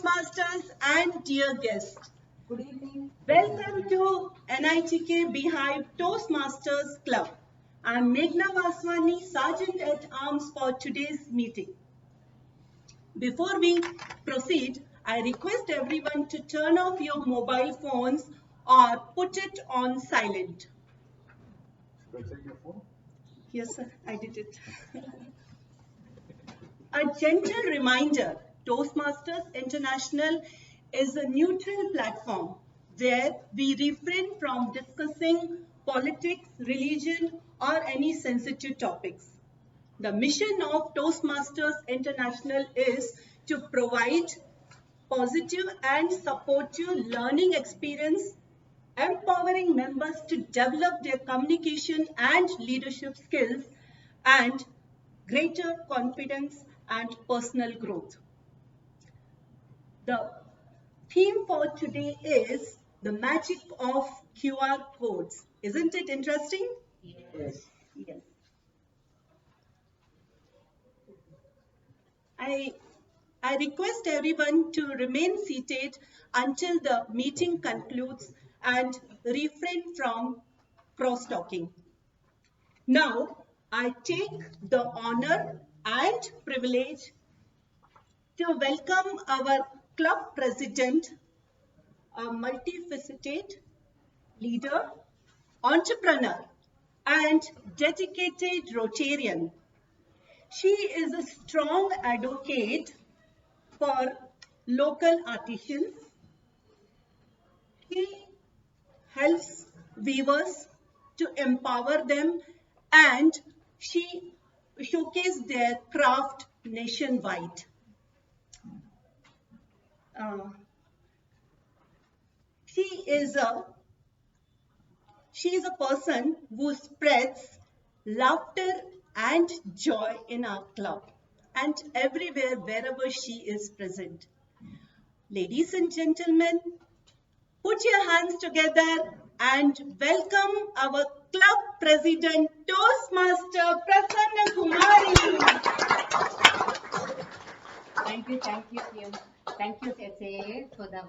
Toastmasters and dear guests. Good evening. Welcome to NITK Bhive Toastmasters Club. I'm Meghna Vaswani, Sergeant at Arms for today's meeting. Before we proceed, I request everyone to turn off your mobile phones or put it on silent. Should I check your phone? Yes, sir, I did it. A gentle reminder, Toastmasters International is a neutral platform where we refrain from discussing politics, religion, or any sensitive topics. The mission of Toastmasters International is to provide positive and supportive learning experience, empowering members to develop their communication and leadership skills and greater confidence and personal growth. The theme for today is the magic of QR codes. Isn't it interesting? Yes. Yes. I request everyone to remain seated until the meeting concludes and refrain from cross-talking. Now, I take the honor and privilege to welcome our club president, a multifaceted leader, entrepreneur, and dedicated Rotarian. She is a strong advocate for local artisans. She helps weavers to empower them, and she showcases their craft nationwide. She is a person who spreads laughter and joy in our club and everywhere wherever she is present. Ladies and gentlemen, put your hands together and welcome our club president, Toastmaster Prasanna Kumari. Thank you, Piyam. Thank you, SA, for the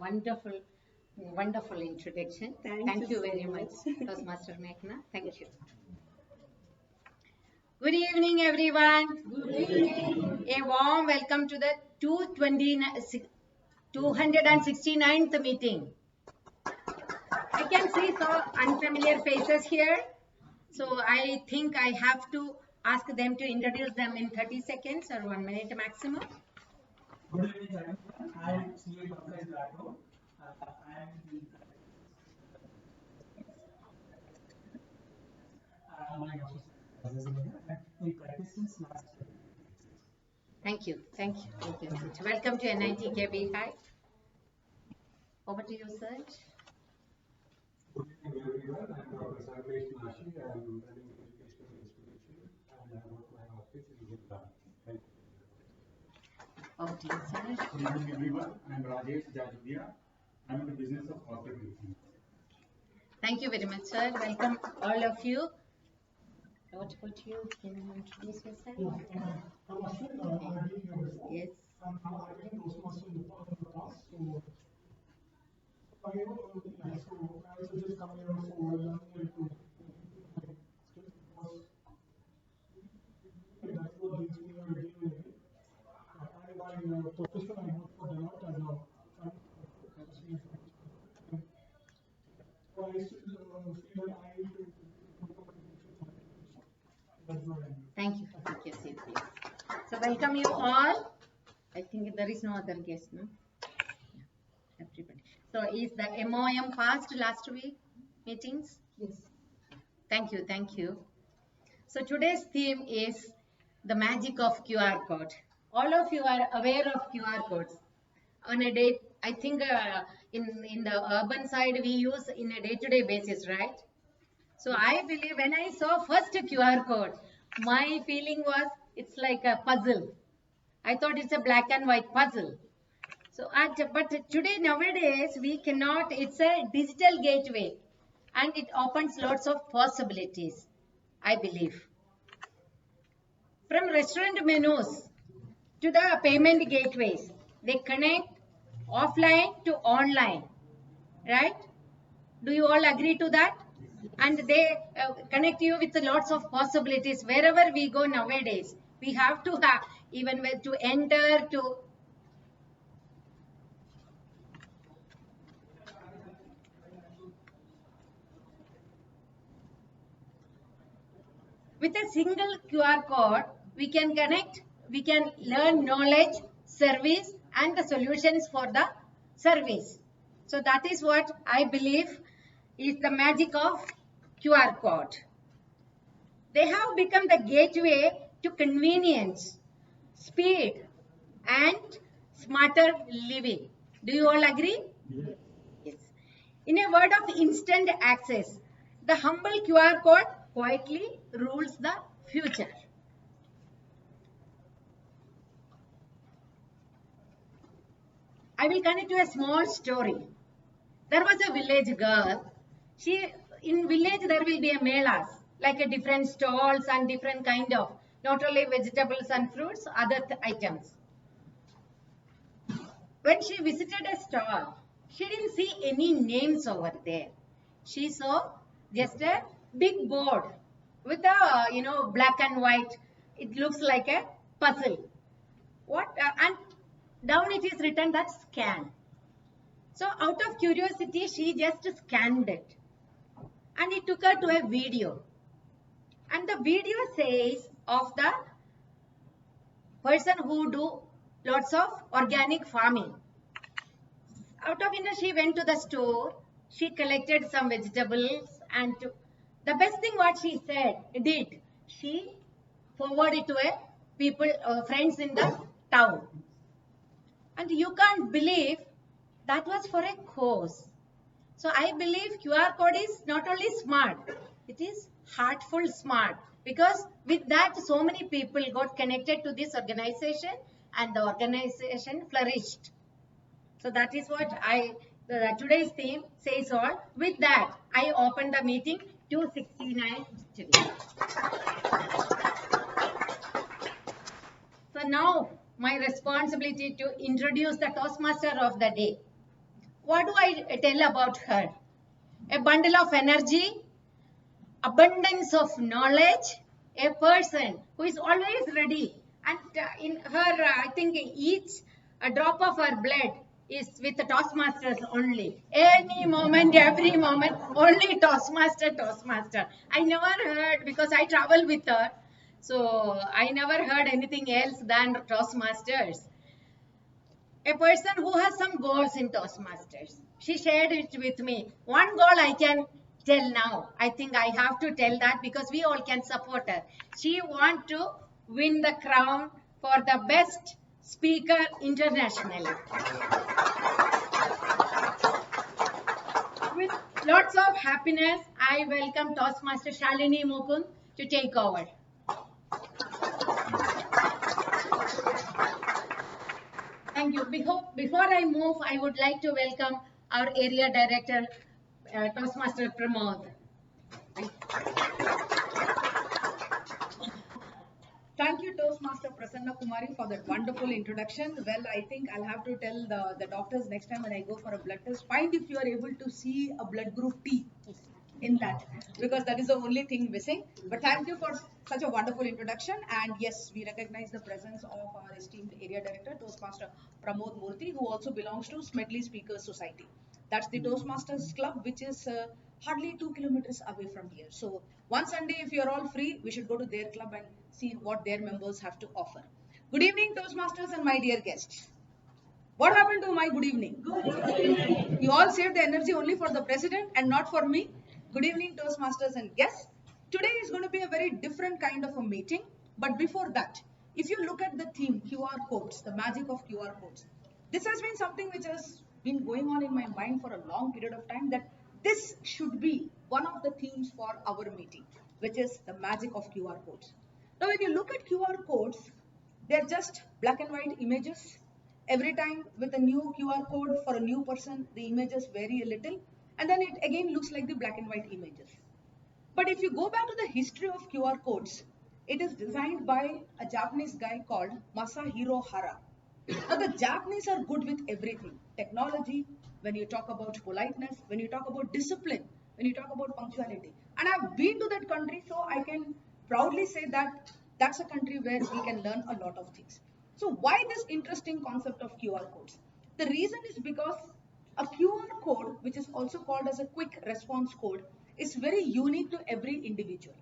wonderful introduction. Thank you very so much, much. Toastmaster Meghna. Thank you. Good evening, everyone. Good evening. A warm welcome to the 269th meeting. I can see some unfamiliar faces here. So I think I have to ask them to introduce them in 30 seconds or 1 minute maximum. Good evening, everyone. I am CA Pankaj Rathod. I am my in practice since last year. Thank you. Welcome to NITK Bhive. Over to you, sir. Good evening, everyone. I am Dr. Sarvesh Nashi. I am running educational institution and I work my office in Gujarat. Thank you. Over to you, sir. Good evening, everyone. I am Rajesh Jajudia. I am in the business of corporate banking. Thank you very much, sir. Welcome all of you. What about you? Can you introduce yourself? I'm Ashwin. I'm reading your before. Yes. I'm attending Toastmasters in the past. So, I also just come here for learning and to that's what brings me here again and again. And by profession, I work for Deloitte as a so I still feel that I need to that's what I do. Thank you. Take your seat, please. So welcome you all. I think there is no other guest, no? Yeah, everybody. So is the MOM passed last week meetings? Yes. Thank you. So today's theme is the magic of QR code. All of you are aware of QR codes. On a day, I think in the urban side we use in a day-to-day basis, right? So I believe when I saw first QR code, my feeling was it's like a puzzle. I thought it's a black and white puzzle. So, but today, nowadays, we cannot, it's a digital gateway and it opens lots of possibilities, I believe. From restaurant menus to the payment gateways, they connect offline to online, right? Do you all agree to that? And they connect you with lots of possibilities wherever we go nowadays. We have to have even to enter to with a single QR code, we can connect, we can learn knowledge, service, and the solutions for the service. So that is what I believe is the magic of QR code. They have become the gateway to convenience, speed, and smarter living. Do you all agree? Yes. In a world of instant access, the humble QR code quietly rules the future. I will connect to a small story. There was a village girl. In village there will be a melas, like a different stalls and different kind of, not only vegetables and fruits, other items. When she visited a stall, she didn't see any names over there. She saw just a big board with a black and white. It looks like a puzzle. And down it is written that scan. So out of curiosity, she just scanned it, and it took her to a video. And the video says of the person who do lots of organic farming. Out of interest, she went to the store. She collected some vegetables, and the best thing what she did, she forwarded to a people, friends in the town. And you can't believe that was for a cause. So I believe QR code is not only smart, it is heartful smart, because with that so many people got connected to this organization and the organization flourished. So that is what today's theme says all. With that, I open the meeting 269 today. So now my responsibility to introduce the Toastmaster of the day. What do I tell about her? A bundle of energy, abundance of knowledge, a person who is always ready. And in her, I think each drop of her blood is with the Toastmasters only. Any moment, every moment, only Toastmaster, Toastmaster. I never heard, because I travel with her, so I never heard anything else than Toastmasters. A person who has some goals in Toastmasters. She shared it with me. One goal I can tell now. I think I have to tell that because we all can support her. She wants to win the crown for the best speaker internationally. With lots of happiness, I welcome Toastmaster Shalini Mukund to take over. Thank you. Before I move, I would like to welcome our area director, Toastmaster Pramod. Thank you, Toastmaster Prasanna Kumari, for that wonderful introduction. Well, I think I'll have to tell the doctors next time when I go for a blood test, find if you are able to see a blood group T in that, because that is the only thing missing. But thank you for such a wonderful introduction. And yes, we recognize the presence of our esteemed area director, Toastmaster Pramod Murthy, who also belongs to Smedley Speakers Society. That's the Toastmasters Club, which is hardly 2 kilometers away from here. So one Sunday, if you're all free, we should go to their club and see what their members have to offer. Good evening, Toastmasters and my dear guests. What happened to my good evening? Good evening. You all saved the energy only for the president and not for me. Good evening, Toastmasters and guests. Today is going to be a very different kind of a meeting. But before that, if you look at the theme, QR codes, the magic of QR codes, this has been something which has been going on in my mind for a long period of time, that this should be one of the themes for our meeting, which is the magic of QR codes. Now, when you look at QR codes, they're just black and white images. Every time with a new QR code for a new person, the images vary a little, and then it again looks like the black and white images. But if you go back to the history of QR codes, it is designed by a Japanese guy called Masahiro Hara. Now, the Japanese are good with everything. Technology, when you talk about politeness, when you talk about discipline, when you talk about punctuality. And I've been to that country, so I can proudly say that that's a country where we can learn a lot of things. So why this interesting concept of QR codes? The reason is because a QR code, which is also called as a quick response code, is very unique to every individual.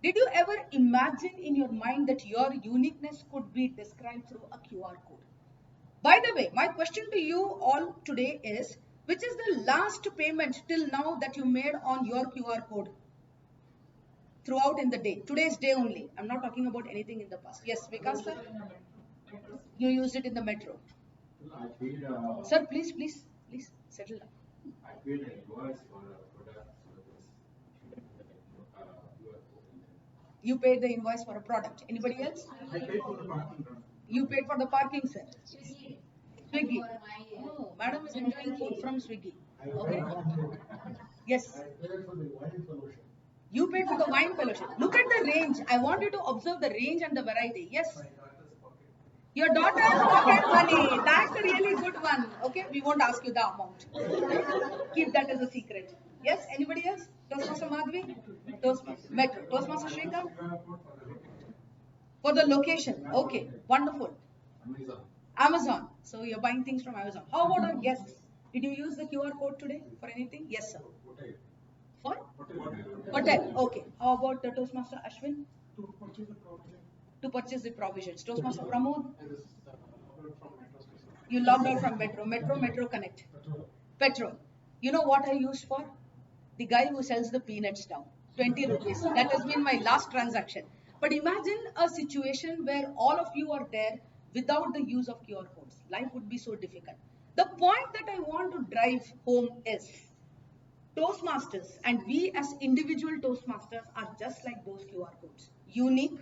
Did you ever imagine in your mind that your uniqueness could be described through a QR code? By the way, my question to you all today is, which is the last payment till now that you made on your QR code throughout in the day? Today's day only. I'm not talking about anything in the past. Yes, Vikas sir? You used it in the metro. I paid, Sir, please, settle down. I paid an invoice for a product, so it was, you are open. You paid the invoice for a product. Anybody else? I paid for the parking. You paid for the parking, sir. Swiggy. Swiggy. For my, Oh, madam is enjoying food from Swiggy. I Okay. paid Yes. for the wine fellowship. You paid for the wine fellowship. Look at the range. I want you to observe the range and the variety. Yes. Your daughter's pocket money. That's a really good one. Okay, we won't ask you the amount. Keep that as a secret. Yes. Anybody else? Toastmaster Madhvi? Toastmaster Metro. Toastmaster Shrikant? For the location. Okay. Wonderful. Amazon. Amazon. So you're buying things from Amazon. How about our guests? Did you use the QR code today for anything? Yes, sir. Hotel. For? Hotel. Hotel. Okay. How about the Toastmaster Ashwin? To purchase the provision. To purchase the provisions. Toastmaster Pramod? I was ordered from Metro Station. You logged out from Metro Connect. Petrol. You know what I used for? The guy who sells the peanuts down. 20 rupees. That has been my last transaction. But imagine a situation where all of you are there without the use of QR codes. Life would be so difficult. The point that I want to drive home is Toastmasters and we as individual Toastmasters are just like those QR codes. Unique,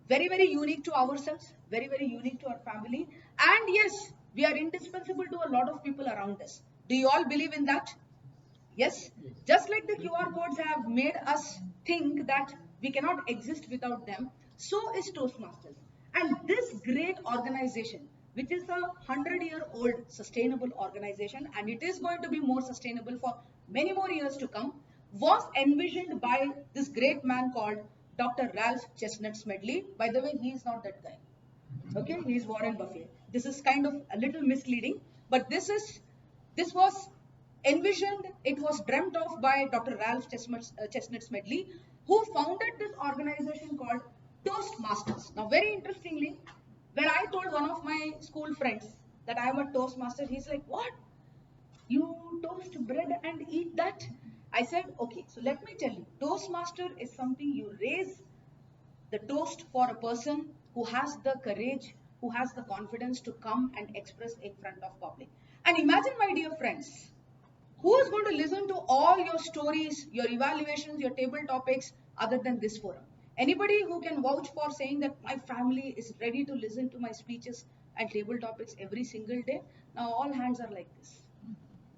very, very unique to ourselves, very, very unique to our family. And yes, we are indispensable to a lot of people around us. Do you all believe in that? Yes? Just like the QR codes have made us think that we cannot exist without them, so is Toastmasters. And this great organization, which is a 100-year-old sustainable organization, and it is going to be more sustainable for many more years to come, was envisioned by this great man called Dr. Ralph Chestnut Smedley. By the way, he is not that guy. Okay, he is Warren Buffett. This is kind of a little misleading, but this was envisioned, it was dreamt of by Dr. Ralph Chestnut Smedley, who founded this organization called Toastmasters. Now, very interestingly, when I told one of my school friends that I am a Toastmaster, he's like, "What? You toast bread and eat that?" I said, "Okay, so let me tell you, Toastmaster is something you raise the toast for a person who has the courage, who has the confidence to come and express in front of public." And imagine, my dear friends, who is going to listen to all your stories, your evaluations, your table topics other than this forum? Anybody who can vouch for saying that my family is ready to listen to my speeches and table topics every single day? Now all hands are like this.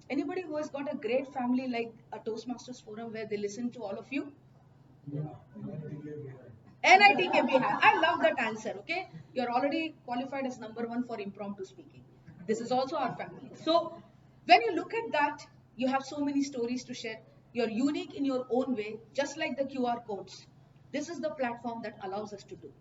Anybody who has got a great family like a Toastmasters forum where they listen to all of you? NITK Bhive. I love that answer. Okay, you're already qualified as #1 for impromptu speaking. This is also our family. So when you look at that, you have so many stories to share. You're unique in your own way, just like the QR codes. This is the platform that allows us to do.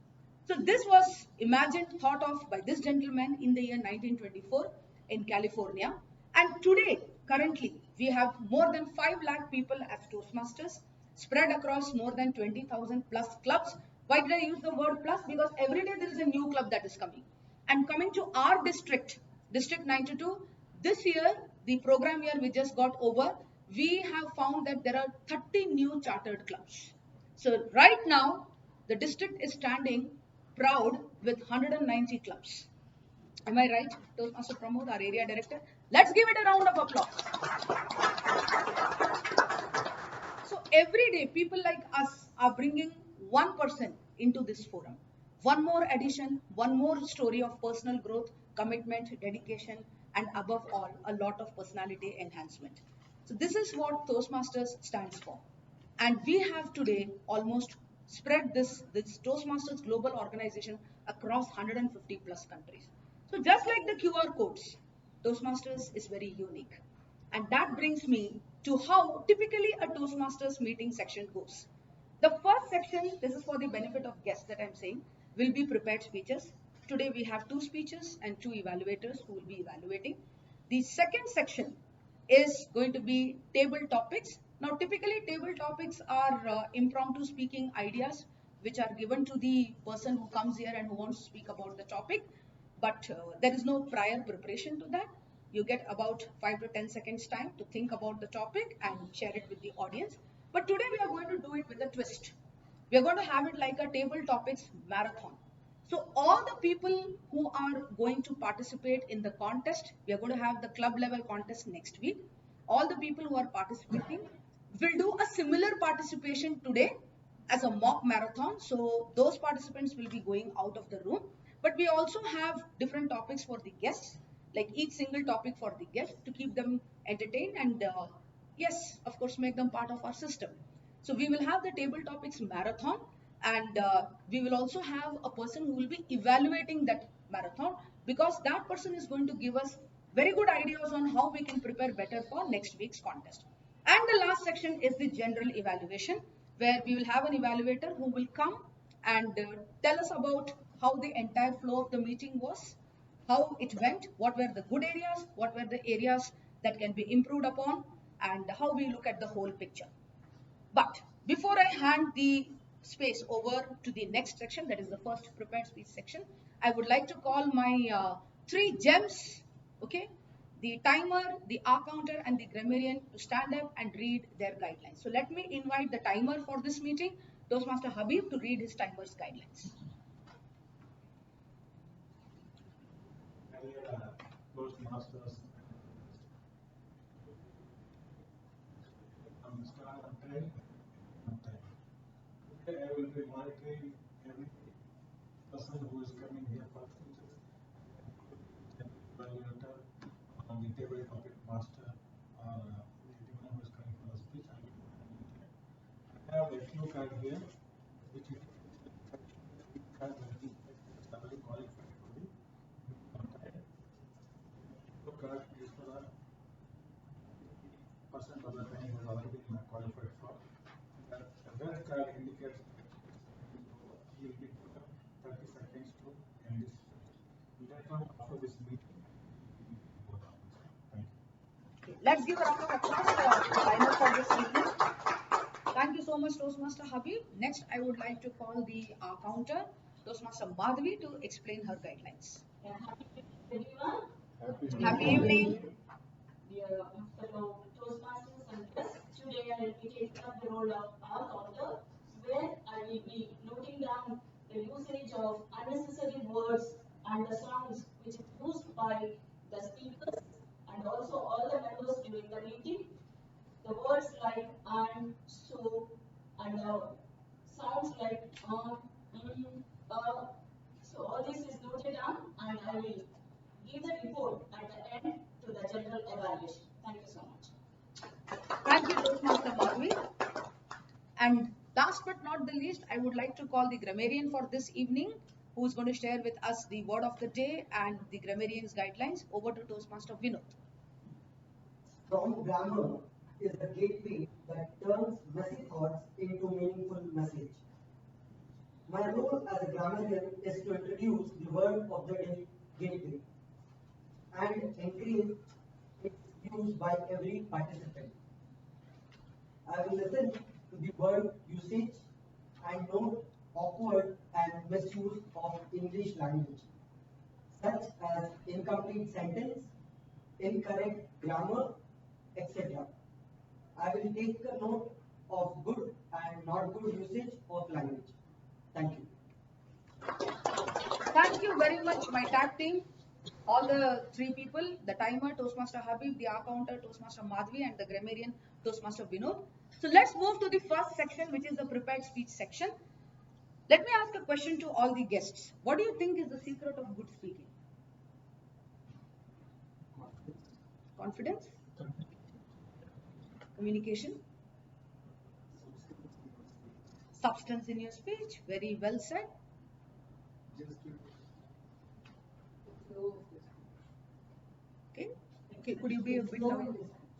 So this was imagined, thought of by this gentleman in the year 1924 in California. And today, currently, we have more than 5 lakh people as Toastmasters, spread across more than 20,000 plus clubs. Why did I use the word plus? Because every day there is a new club that is coming. And coming to our district, District 92, this year, the program year we just got over, we have found that there are 30 new chartered clubs. So right now, the district is standing proud with 190 clubs. Am I right? Toastmaster Pramod, our area director. Let's give it a round of applause. So every day, people like us are bringing one person into this forum. One more addition, one more story of personal growth, commitment, dedication, and above all, a lot of personality enhancement. So this is what Toastmasters stands for. And we have today almost spread this Toastmasters global organization across 150 plus countries. So So just like the QR codes, Toastmasters is very unique. And that brings me to how typically a Toastmasters meeting section goes. The first section, this is for the benefit of guests that I'm saying, will be prepared speeches. Today we have 2 speeches and 2 evaluators who will be evaluating. The second section is going to be table topics. Now typically table topics are impromptu speaking ideas which are given to the person who comes here and who wants to speak about the topic. But there is no prior preparation to that. You get about 5 to 10 seconds time to think about the topic and share it with the audience. But today we are going to do it with a twist. We are going to have it like a table topics marathon. So all the people who are going to participate in the contest, we are going to have the club level contest next week. All the people who are participating will do a similar participation today as a mock marathon. So those participants will be going out of the room. But we also have different topics for the guests, like each single topic for the guests to keep them entertained and yes, of course, make them part of our system. So we will have the table topics marathon and we will also have a person who will be evaluating that marathon because that person is going to give us very good ideas on how we can prepare better for next week's contest. And the last section is the general evaluation where we will have an evaluator who will come and tell us about how the entire flow of the meeting was, how it went, what were the good areas, what were the areas that can be improved upon, and how we look at the whole picture. But before I hand the space over to the next section, that is the first prepared speech section, I would like to call my 3 gems, okay? The timer, the R counter, and the grammarian to stand up and read their guidelines. So let me invite the timer for this meeting, Toastmaster Habib, to read his timer's guidelines. Toastmasters. Start on time. Okay, I will be monitoring every person who is coming here for speeches. Evaluator on the table topic master anyone who is coming for a speech. I have a few cards here which is card which is already qualified for the card is for a percent of the time has already been qualified for. The red card indicates he will be put up 30 seconds to end this. Later on after this meeting, thank you. Okay, let's give a round of applause for the timer for this evening. Thank you so much, Toastmaster Habib. Next, I would like to call the counter, Toastmaster Madhvi, to explain her guidelines. Happy everyone. Happy evening. Dear fellow Toastmasters and guests, today I will be taking up the role of our counter, where I will be noting down the usage of unnecessary words and the sounds which is used by the speakers and also all the members during the meeting. The words like and, so, and sounds like so all this is noted down and I will give the report at the end to the general evaluation. Thank you so much. Thank you, Toastmaster Madhvi. And last but not the least, I would like to call the grammarian for this evening, who is going to share with us the word of the day and the grammarian's guidelines. Over to Toastmaster Vinod. Strong grammar is the gateway that turns messy thoughts into meaningful message. My role as a grammarian is to introduce the word of the day gateway and encourage its use by every participant. I will listen to the word usage and note awkward and misuse of English language, such as incomplete sentence, incorrect grammar, etc. I will take a note of good and not good usage of language. Thank you. Thank you very much, my tag team. All the 3 people, the timer, Toastmaster Habib, the R counter, Toastmaster Madhvi, and the grammarian, Toastmaster Vinod. So let's move to the first section, which is the prepared speech section. Let me ask a question to all the guests. What do you think is the secret of good speaking? Confidence? Communication? Substance in your speech? Very well said. Okay. Okay. Could you be a bit louder?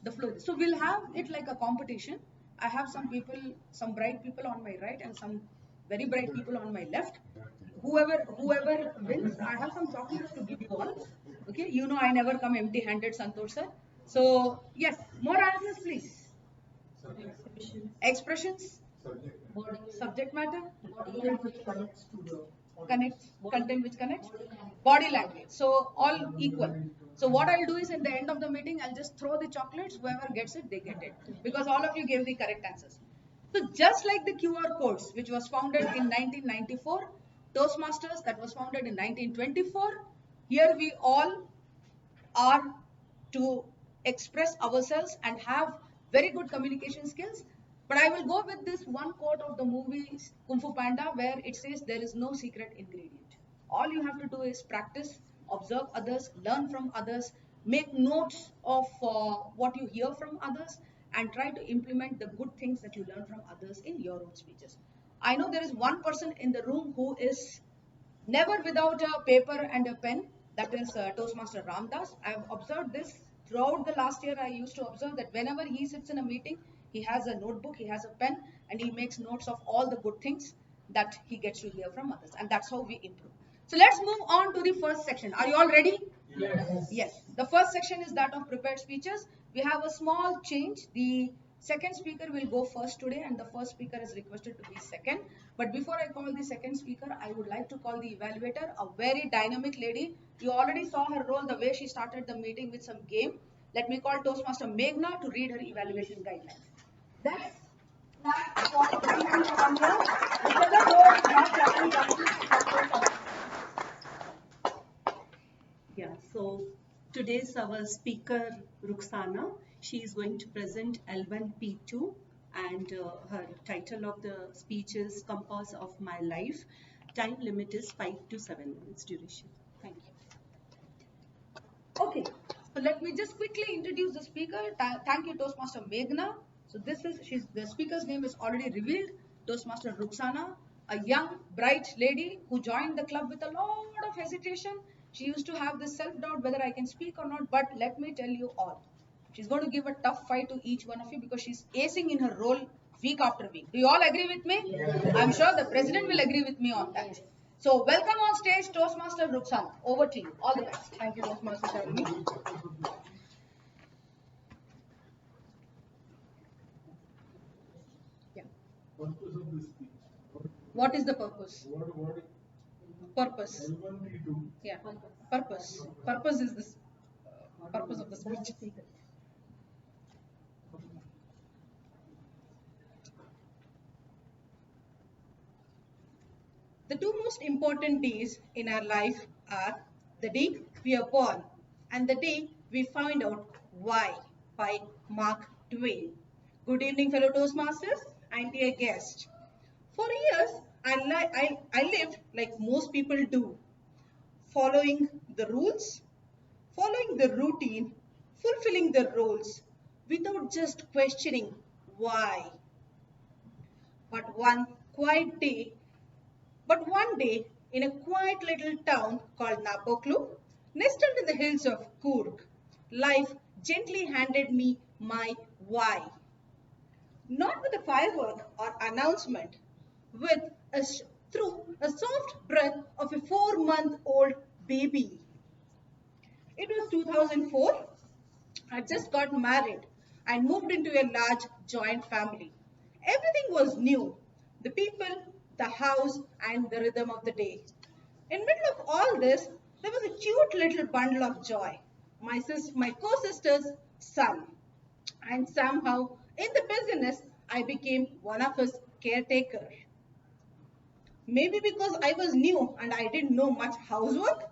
The flow. So we'll have it like a competition. I have some people, some bright people on my right and some very bright people on my left. Whoever wins, I have some chocolates to give you all. Okay. You know I never come empty-handed, Santosh sir. So yes, more answers, please. Expressions, subject matter, connects, content which connects, body language. So all equal. So what I'll do is in the end of the meeting, I'll just throw the chocolates. Whoever gets it, they get it. Because all of you gave the correct answers. So just like the QR codes, which was founded in 1994, Toastmasters that was founded in 1924, here we all are to express ourselves and have very good communication skills. But I will go with this one quote of the movie Kung Fu Panda where it says there is no secret ingredient. All you have to do is practice, observe others, learn from others, make notes of what you hear from others, and try to implement the good things that you learn from others in your own speeches. I know there is one person in the room who is never without a paper and a pen. That is Toastmaster Ramdas. I have observed this throughout the last year. I used to observe that whenever he sits in a meeting, he has a notebook, he has a pen, and he makes notes of all the good things that he gets to hear from others. And that's how we improve. So let's move on to the first section. Are you all ready? Yes. Yes. The first section is that of prepared speeches. We have a small change. The second speaker will go first today and the first speaker is requested to be second. But before I call the second speaker, I would like to call the evaluator, a very dynamic lady. You already saw her role, the way she started the meeting with some game. Let me call Toastmaster Meghna to read her evaluation guidelines. That's clap for the people who come here. Whichever role not clapping comes. Yeah, so today's our speaker Ruxana. She is going to present L1P2 and her title of the speech is Compass of My Life. Time limit is 5 to 7 minutes duration. Thank you. Okay, so let me just quickly introduce the speaker. Thank you, Toastmaster Meghna. So the speaker's name is already revealed. Toastmaster Ruxana, a young, bright lady who joined the club with a lot of hesitation. She used to have this self-doubt whether I can speak or not, but let me tell you all. She's going to give a tough fight to each one of you because she's acing in her role week after week. Do you all agree with me? Yes. I'm sure the president will agree with me on that. Yes. So welcome on stage Toastmaster Ruxana. Over to you. All the best. Thank you, Toastmaster Sharmi. Yeah. Purpose of this speech. What is the purpose? What Purpose. L1P2. Yeah. Purpose. Purpose is this purpose of the speech. The two most important days in our life are the day we are born and the day we find out why by Mark Twain. Good evening, fellow Toastmasters and dear guests. For years, I lived like most people do, following the rules, following the routine, fulfilling the roles without just questioning why. But one day, in a quiet little town called Napoklu, nestled in the hills of Kurg, life gently handed me my why. Not with a firework or announcement, with a through a soft breath of a 4-month-old baby. It was 2004. I just got married and moved into a large joint family. Everything was new. The people, the house, and the rhythm of the day. In the middle of all this, there was a cute little bundle of joy. My co-sister's son. And somehow, in the business, I became one of his caretakers. Maybe because I was new and I didn't know much housework,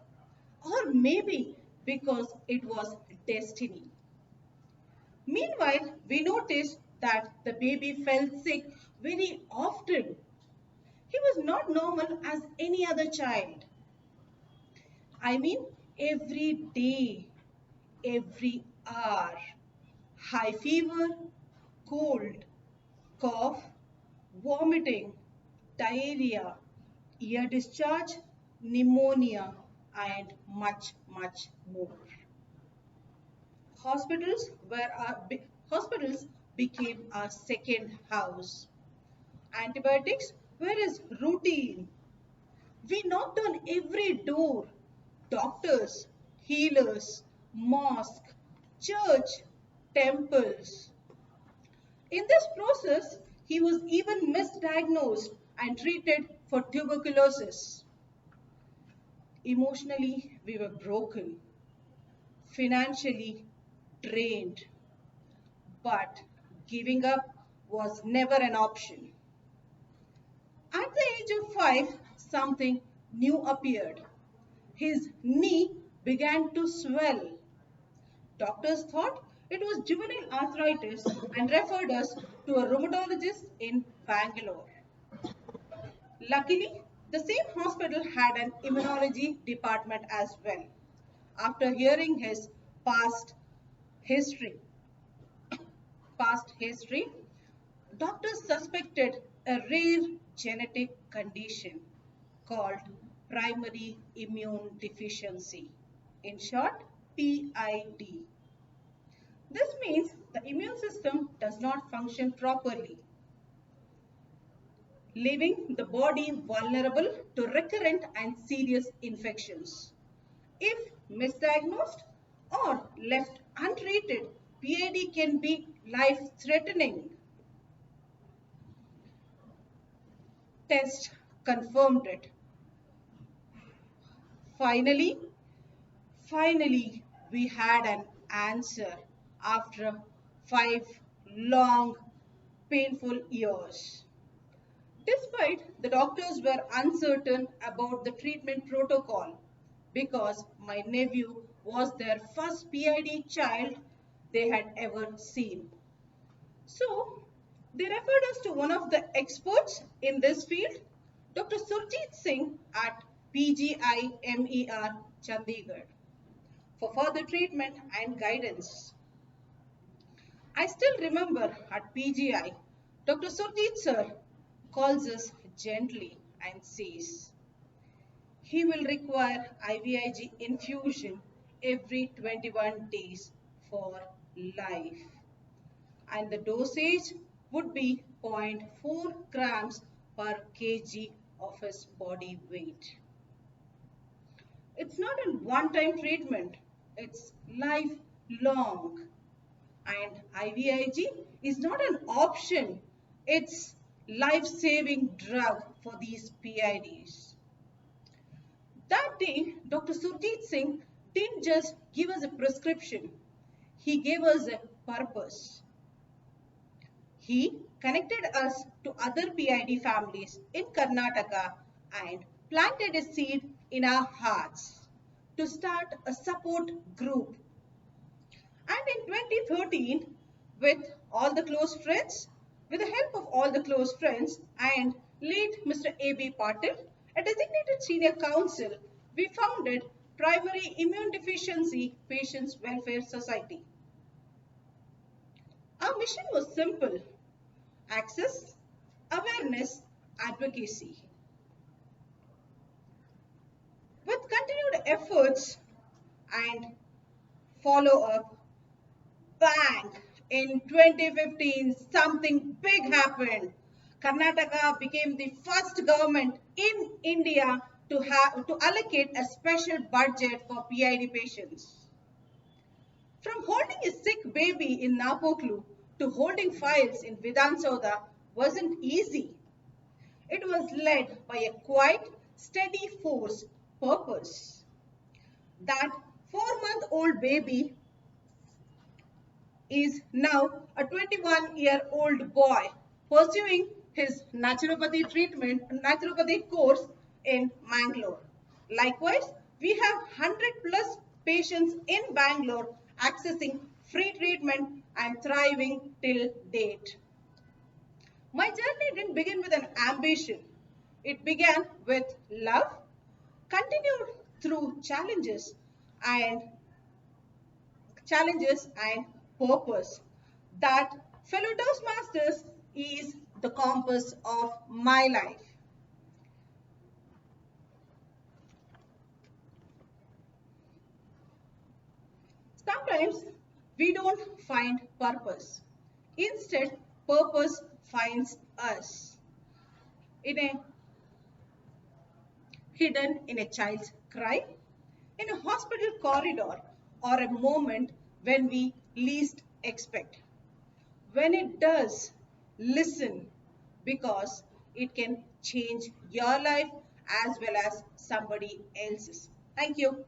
or maybe because it was destiny. Meanwhile, we noticed that the baby fell sick very often. He was not normal as any other child. I mean, every day, every hour. High fever, cold, cough, vomiting, diarrhea, ear discharge, pneumonia, and much, much more. Hospitals became our second house. Antibiotics were his routine. We knocked on every door: doctors, healers, mosque, church, temples. In this process, he was even misdiagnosed and treated for tuberculosis. Emotionally, we were broken, financially drained, but giving up was never an option. At the age of 5, something new appeared. His knee began to swell. Doctors thought it was juvenile arthritis and referred us to a rheumatologist in Bangalore. Luckily, the same hospital had an immunology department as well. After hearing his past history, past history, doctors suspected a rare genetic condition called primary immune deficiency. In short, PID. This means the immune system does not function properly, leaving the body vulnerable to recurrent and serious infections. If misdiagnosed or left untreated, PID can be life-threatening. Test confirmed it. Finally, finally, we had an answer after 5 long, painful years. Despite the doctors were uncertain about the treatment protocol because my nephew was their first PID child they had ever seen. So they referred us to one of the experts in this field, Dr. Surjit Singh at PGIMER Chandigarh, for further treatment and guidance. I still remember at PGI, Dr. Surjit sir calls us gently and says, he will require IVIG infusion every 21 days for life, and the dosage would be zero point 0.4 grams per kg of his body weight. It's not a one-time treatment, it's lifelong. And IVIG is not an option, it's life-saving drug for these PIDs. That day, Dr. Surjit Singh didn't just give us a prescription, he gave us a purpose. He connected us to other PID families in Karnataka and planted a seed in our hearts to start a support group. And in 2013, with the help of all the close friends and late Mr. A.B. Patil, a designated senior counsel, we founded Primary Immune Deficiency Patients Welfare Society. Our mission was simple: access, awareness, advocacy. With continued efforts and follow-up, bang, in 2015, something big happened. Karnataka became the first government in India to allocate a special budget for PID patients. From holding a sick baby in Napoklu to holding files in Vidhan Sauda wasn't easy. It was led by a quiet, steady force purpose. That 4-month-old baby is now a 21-year-old boy pursuing his naturopathy course in Mangalore. Likewise, we have 100 plus patients in Bangalore accessing free treatment and thriving till date. My journey didn't begin with an ambition. It began with love, continued through and purpose. That, fellow Toastmasters, is the compass of my life. Sometimes We don't find purpose. Instead, purpose finds us in a hidden in a child's cry, in a hospital corridor, or a moment when we least expect. When it does, listen, because it can change your life as well as somebody else's. Thank you.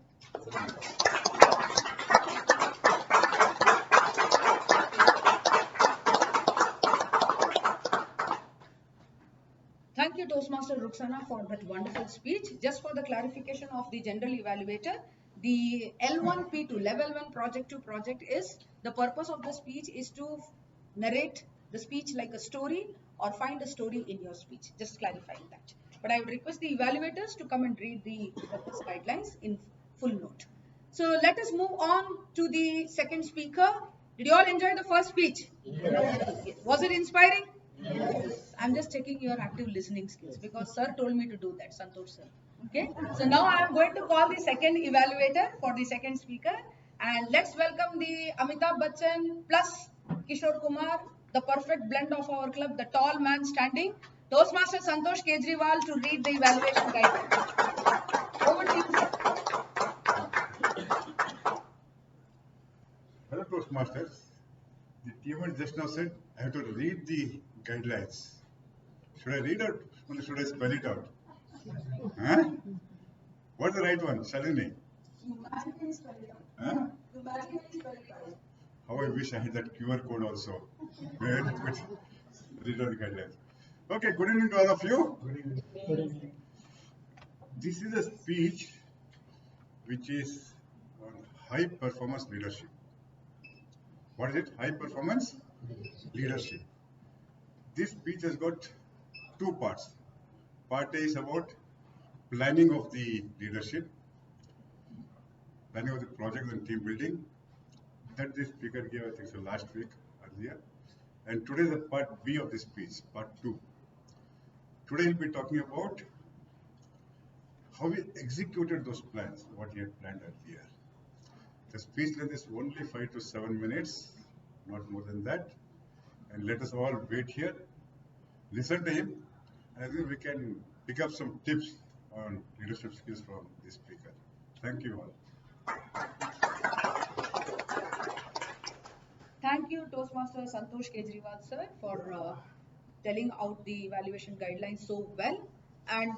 Thank you, Toastmaster Ruxana, for that wonderful speech. Just for the clarification of the general evaluator, the L1P2, level 1 project to project is, the purpose of the speech is to narrate the speech like a story or find a story in your speech. Just clarifying that. But I would request the evaluators to come and read the purpose guidelines in full note. So let us move on to the second speaker. Did you all enjoy the first speech? Yes. Was it inspiring? I'm just checking your active listening skills because sir told me to do that, Santosh sir. Okay. So now I am going to call the second evaluator for the second speaker, and let's welcome the Amitabh Bachchan plus Kishore Kumar, the perfect blend of our club, the tall man standing, Toastmaster Santosh Kejriwal to read the evaluation guidelines. Over to you, sir. Hello, Toastmasters. The team just now said I have to read the guidelines. Should I read it or should I spell it out? Huh? What's the right one? Shalini? You magically spell it out. Huh? You magically spell it out. How I wish I had that QR code also. Where it could read out the guidelines. Okay, good evening to all of you. Good evening. This is a speech which is on high performance leadership. What is it? High performance leadership. This speech has got two parts. Part A is about planning of the leadership, planning of the project and team building. That the speaker gave, I think so, last week earlier. And today is the part B of the speech, part 2. Today he'll be talking about how he executed those plans, what he had planned earlier. The speech length is only 5 to 7 minutes, not more than that. And let us all wait here, listen to him, and I think we can pick up some tips on leadership skills from this speaker. Thank you all. Thank you, Toastmaster Santosh Kejriwal sir, for telling out the evaluation guidelines so well. And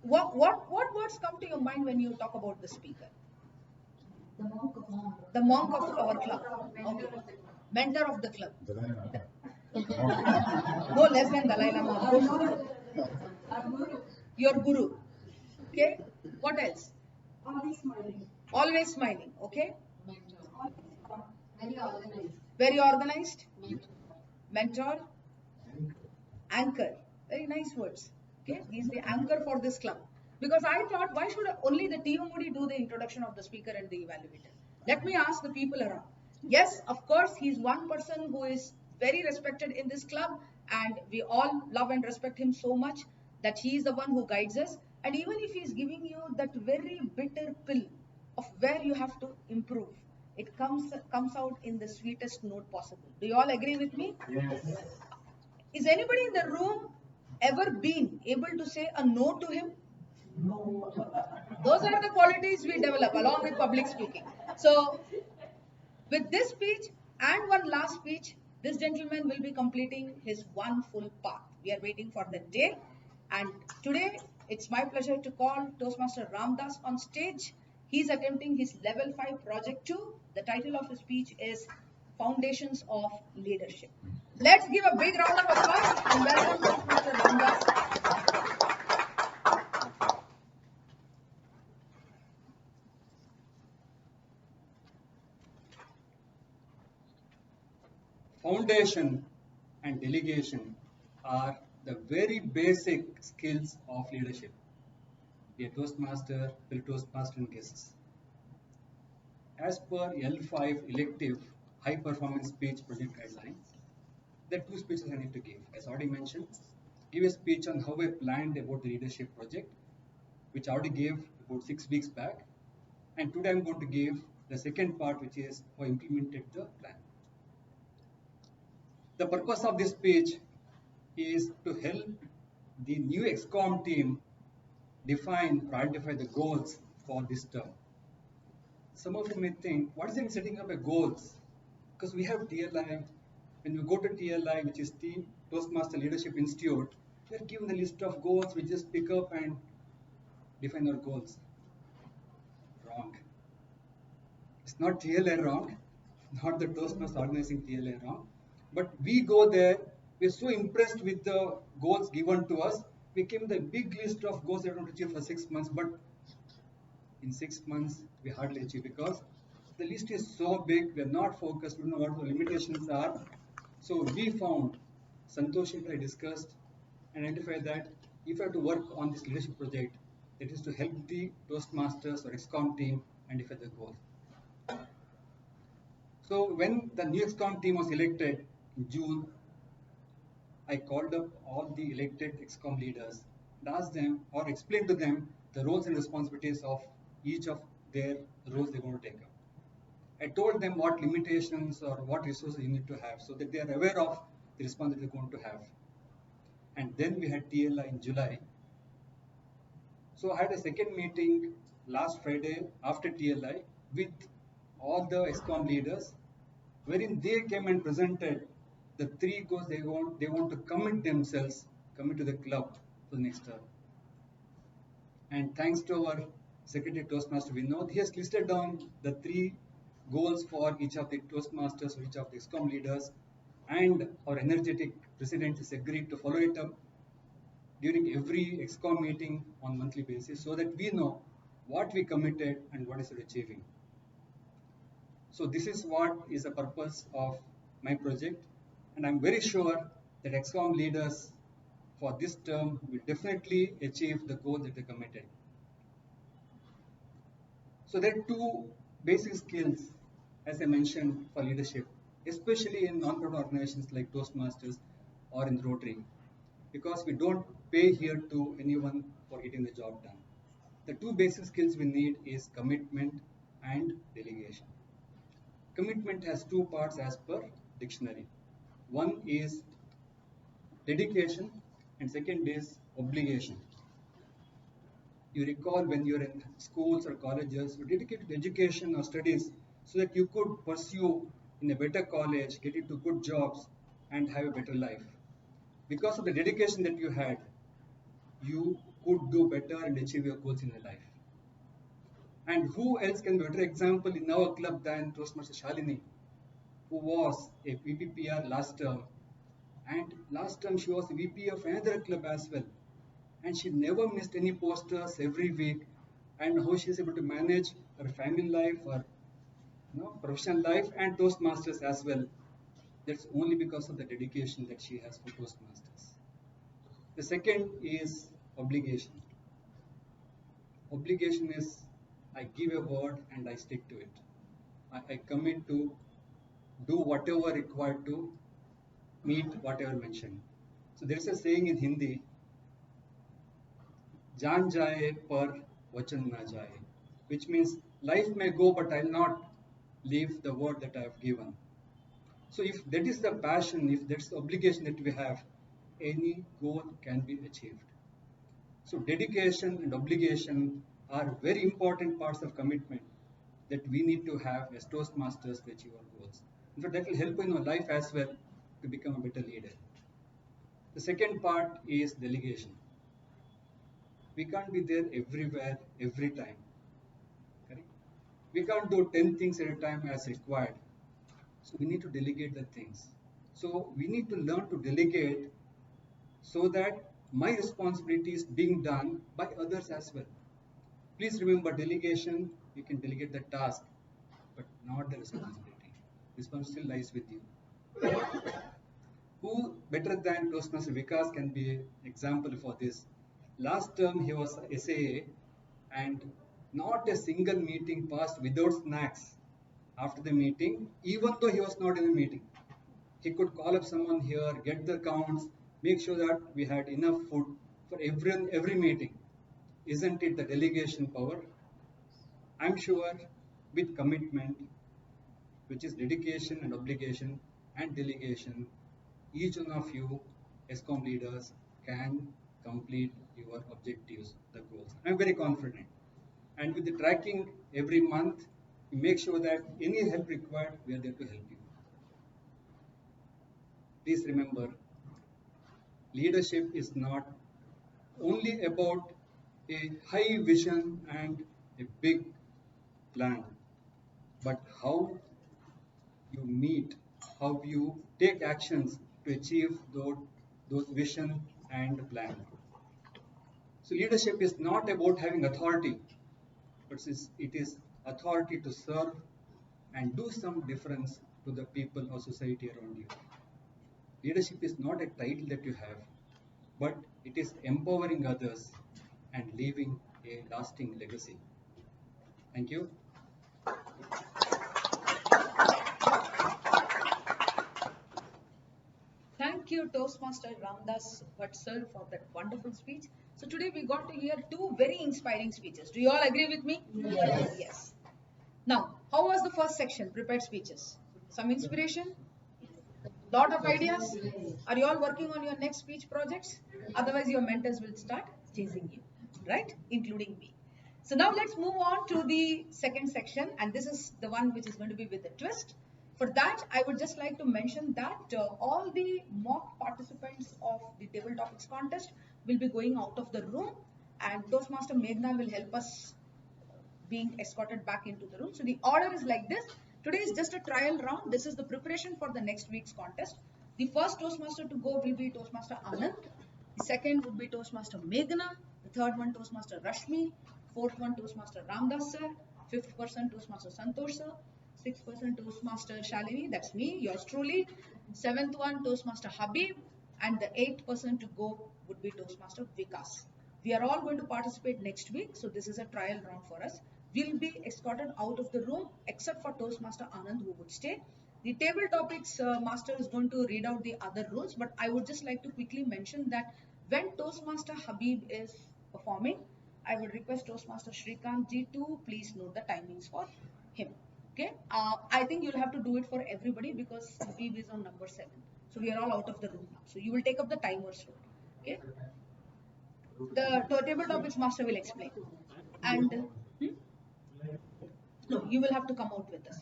what words come to your mind when you talk about the speaker? The monk of our club. Okay. Mentor of the club. No less than Dalai Lama. Your guru. Okay. What else? Always smiling. Always smiling. Okay. Very organized. Very organized. Mentor. Anchor. Very nice words. Okay. He's the anchor for this club. Because I thought, why should only the TMOD do the introduction of the speaker and the evaluator? Let me ask the people around. Yes, of course, he's one person who is very respected in this club, and we all love and respect him so much that he is the one who guides us. And even if he's giving you that very bitter pill of where you have to improve, it comes out in the sweetest note possible. Do you all agree with me? Yes. Is anybody in the room ever been able to say a no to him? No. Those are the qualities we develop along with public speaking. So, with this speech and one last speech, this gentleman will be completing his one full path. We are waiting for the day. And today, it's my pleasure to call Toastmaster Ramdas on stage. He's attempting his level 5 project 2. The title of his speech is Foundations of Leadership. Let's give a big round of applause and welcome Toastmaster Ramdas. Foundation and delegation are the very basic skills of leadership. Dear Toastmaster, fellow Toastmaster and guests. As per L5 elective high performance speech project guidelines, there are two speeches I need to give. As already mentioned, give a speech on how I planned about the leadership project, which I already gave about 6 weeks back. And today I'm going to give the second part, which is how implemented the plan. The purpose of this speech is to help the new ExCom team define or identify the goals for this term. Some of you may think, what is it setting up a goals? Because we have TLI. When you go to TLI, which is Team Toastmaster Leadership Institute, we are given a list of goals. We just pick up and define our goals. Wrong. It's not TLI wrong, not the Toastmasters organizing TLI wrong, but we go there. We're so impressed with the goals given to us. We came with a big list of goals that we want to achieve for 6 months, but in 6 months we hardly achieve because the list is so big. We are not focused. We don't know what the limitations are. So we found, Santosh and I discussed and identified that if I have to work on this leadership project, it is to help the Toastmasters or ExCom team identify the goals. So when the new ExCom team was elected in June, I called up all the elected ExCom leaders and asked them or explained to them the roles and responsibilities of each of their roles they're going to take up. I told them what limitations or what resources you need to have so that they are aware of the responsibility they're going to have. And then we had TLI in July. So I had a second meeting last Friday after TLI with all the ExCom leaders, wherein they came and presented the 3 goals they want to commit themselves, commit to the club for the next term. And thanks to our Secretary Toastmaster Vinod, he has listed down the 3 goals for each of the Toastmasters, or each of the ExCom leaders, and our energetic president has agreed to follow it up during every ExCom meeting on monthly basis so that we know what we committed and what is we achieving. So this is what is the purpose of my project, and I'm very sure that ExCom leaders for this term will definitely achieve the goal that they committed. So there are 2 basic skills, as I mentioned, for leadership, especially in non-profit organizations like Toastmasters or in Rotary, because we don't pay here to anyone for getting the job done. The 2 basic skills we need is commitment and delegation. Commitment has 2 parts as per dictionary. One is dedication and second is obligation. You recall when you're in schools or colleges, you dedicated to education or studies so that you could pursue in a better college, get into good jobs and have a better life. Because of the dedication that you had, you could do better and achieve your goals in your life. And who else can be a better example in our club than Toastmaster Shalini, who was a VPPR last term, and last term she was a VP of another club as well, and she never missed any posters every week, and how she is able to manage her family life, her professional life, and Toastmasters as well. That's only because of the dedication that she has for Toastmasters. The second is obligation. Obligation is I give a word and I stick to it. I commit to do whatever required to meet whatever mentioned. So there is a saying in Hindi, Jaan jaye par vachan na jaye, which means life may go, but I'll not leave the word that I have given. So if that is the passion, if that's the obligation that we have, any goal can be achieved. So dedication and obligation are very important parts of commitment that we need to have as Toastmasters to achieve our goals. In fact, that will help in our life as well to become a better leader. The second part is delegation. We can't be there everywhere, every time. Correct? We can't do 10 things at a time as required. So we need to delegate the things. So we need to learn to delegate so that my responsibility is being done by others as well. Please remember, delegation, you can delegate the task, but not the responsibility. Responsibility lies with you. Who better than Toastmaster Vikas can be an example for this? Last term he was SAA and not a single meeting passed without snacks after the meeting, even though he was not in the meeting. He could call up someone here, get the counts, make sure that we had enough food for every meeting. Isn't it the delegation power? I'm sure with commitment, which is dedication and obligation and delegation, each one of you ESCOM leaders can complete your objectives, the goals. I'm very confident. And with the tracking every month, we make sure that any help required, we are there to help you. Please remember, leadership is not only about a high vision and a big plan, but how you meet, how you take actions to achieve those vision and plan. So leadership is not about having authority, but it is authority to serve and do some difference to the people or society around you. Leadership is not a title that you have, but it is empowering others and leaving a lasting legacy. Thank you. Thank you, Toastmaster Ramdas Bhatt sir, for that wonderful speech. So today we got to hear two very inspiring speeches. Do you all agree with me? Yes. Yes. Now, how was the first section, prepared speeches? Some inspiration? Lot of ideas? Are you all working on your next speech projects? Otherwise, your mentors will start chasing you, right? Including me. So now let's move on to the second section, and this is the one which is going to be with a twist. For that, I would just like to mention that all the mock participants of the table topics contest will be going out of the room, and Toastmaster Meghna will help us being escorted back into the room. So the order is like this. Today is just a trial round. This is the preparation for the next week's contest. The first Toastmaster to go will be Toastmaster Anand. The second would be Toastmaster Meghna. The third one Toastmaster Rashmi. Fourth one Toastmaster Ramdas sir. Fifth person Toastmaster Santosh sir. Sixth person Toastmaster Shalini, that's me, yours truly. Seventh one Toastmaster Habib. And the eighth person to go would be Toastmaster Vikas. We are all going to participate next week, so this is a trial round for us. We'll be escorted out of the room except for Toastmaster Anand, who would stay. The table topics master is going to read out the other rules, but I would just like to quickly mention that when Toastmaster Habib is performing, I would request Toastmaster Shrikant ji to please note the timings for him. Okay, I think you'll have to do it for everybody because Habib is on number 7. So we are all out of the room now. So you will take up the timers role. Okay. The table topics master will explain. And no, you will have to come out with us.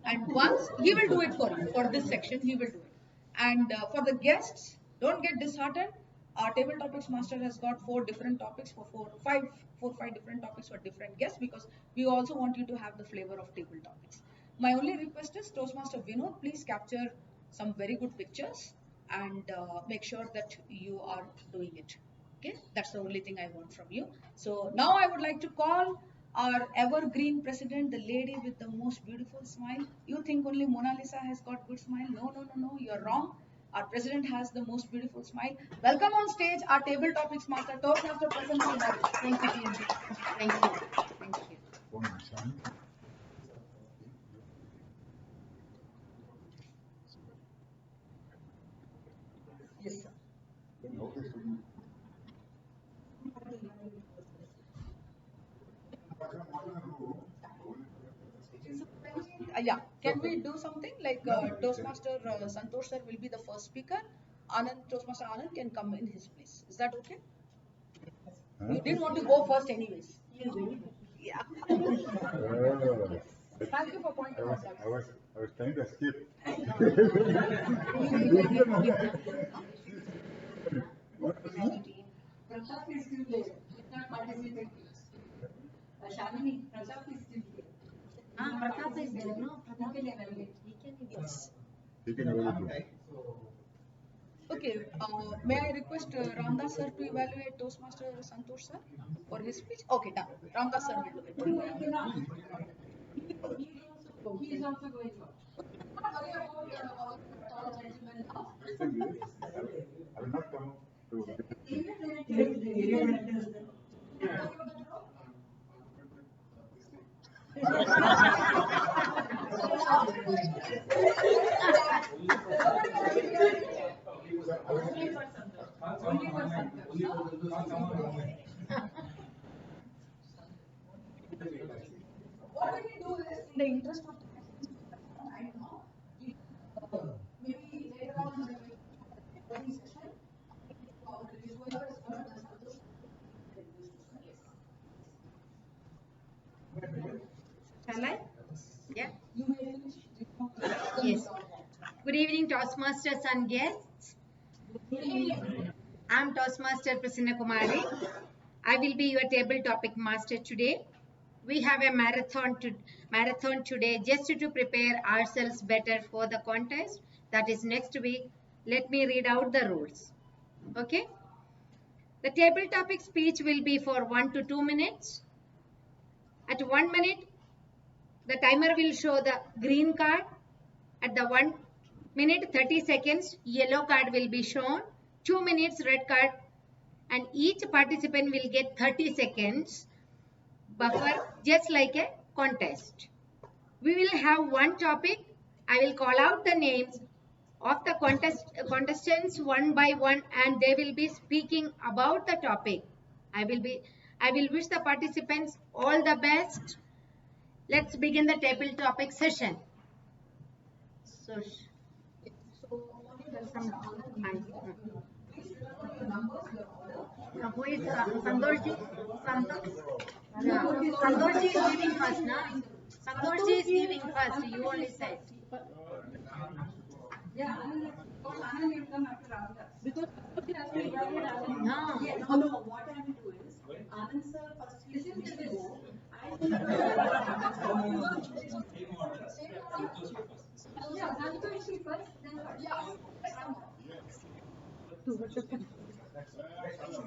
And once he will do it for you, for this section, he will do it. And for the guests, don't get disheartened. Our table topics master has got 4 different topics for 5 different topics for different guests because we also want you to have the flavor of table topics. My only request is Toastmaster Vinod, please capture some very good pictures and make sure that you are doing it. Okay, that's the only thing I want from you. So now I would like to call our evergreen president, the lady with the most beautiful smile. You think only Mona Lisa has got good smile? No, no, no, no, you're wrong. Our president has the most beautiful smile. Welcome on stage our table topics master, Toastmaster Prasanna Kumari. Thank you, TMC. Thank you. Thank you. Yes, sir. Yeah, can we do something like Toastmaster Santosh sir will be the first speaker. Toastmaster Anand can come in his place. Is that okay? You didn't want to go first anyways. Yeah. Thank you for pointing out that. I was trying to escape. Prashant is still there. Did not participate. Shalini, Prashant is still there. Pratap is there, no? Pratap He can evaluate. Yes. You can evaluate. Okay, may I request Ramdas sir to evaluate Toastmaster Santosh sir for his speech? Okay, done. Ramdas sir will do it. He is also going on. Not worry about our tall gentleman now. I will not come to. What we do is, in the Shall I? Yeah. You may finish. Yes. Good evening, Toastmasters and guests. I'm Toastmaster Prasanna Kumari. I will be your table topic master today. We have a marathon today just to prepare ourselves better for the contest that is next week. Let me read out the rules. Okay. The table topic speech will be for 1 to 2 minutes. At 1 minute, the timer will show the green card. At the 1 minute 30 seconds, yellow card will be shown. 2 minutes, red card. And each participant will get 30 seconds buffer, just like a contest. We will have one topic. I will call out the names of the contestants one by one, and they will be speaking about the topic. I will wish the participants all the best. Let's begin the table topic session. So some who is Santoshji? Santoshji is giving first, na? Santoshji is giving first. You only said. Yeah, Anand will come after Ramdas. Because he has to evaluate Anand. No. Yeah, no, what I will do is, Anand sir first listen to this. I will yeah, Santoshi first, then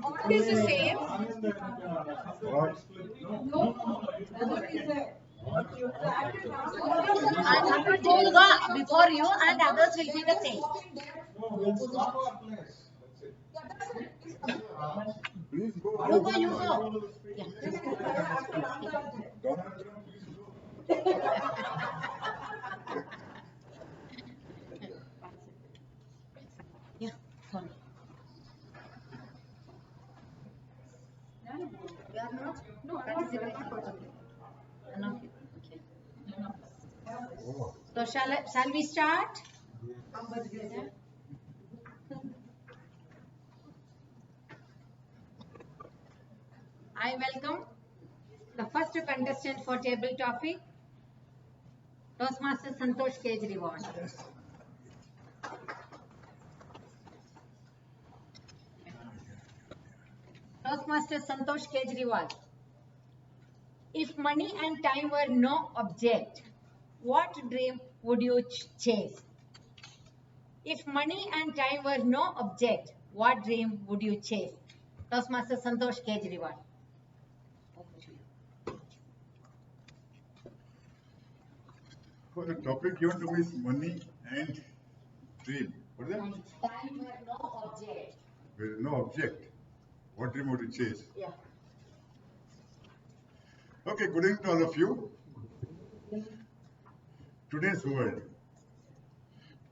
Order is the same. No, what is there? Santoshji will go before you, and others will be the same. Please go. You go. Yeah, sorry. You are not? No, participating. None of you. Okay. So shall we start? I welcome the first contestant for table topic, Toastmaster Santosh Kejriwal. Toastmaster Santosh Kejriwal. If money and time were no object, what dream would you chase? If money and time were no object, what dream would you chase? Toastmaster Santosh Kejriwal. For the topic given to me is money and dream. What is that? Time were no object. There is no object. What dream would you chase? Yeah. Okay, good evening to all of you. Today's world,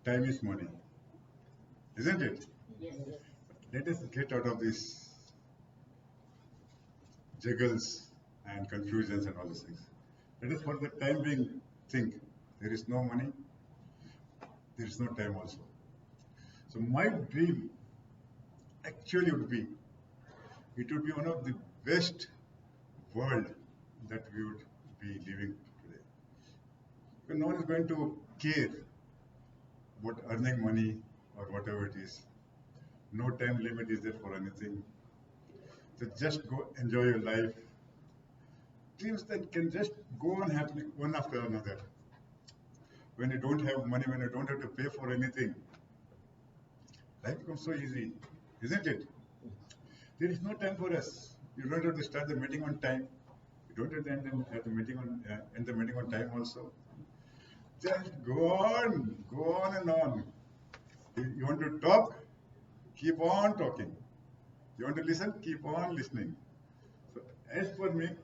time is money. Isn't it? Yes. Let us get out of these juggles and confusions and all these things. Let us for the time being think there is no money, there is no time also. So my dream actually would be, it would be one of the best world that we would be living today. Because no one is going to care about earning money or whatever it is. No time limit is there for anything. So just go enjoy your life. Dreams that can just go on happening one after another. When you don't have money, when you don't have to pay for anything, life becomes so easy, isn't it? There is no time for us. You don't have to start the meeting on time. You don't have to end the meeting on time also. Just go on and on. You want to talk? Keep on talking. You want to listen? Keep on listening. So, as for me,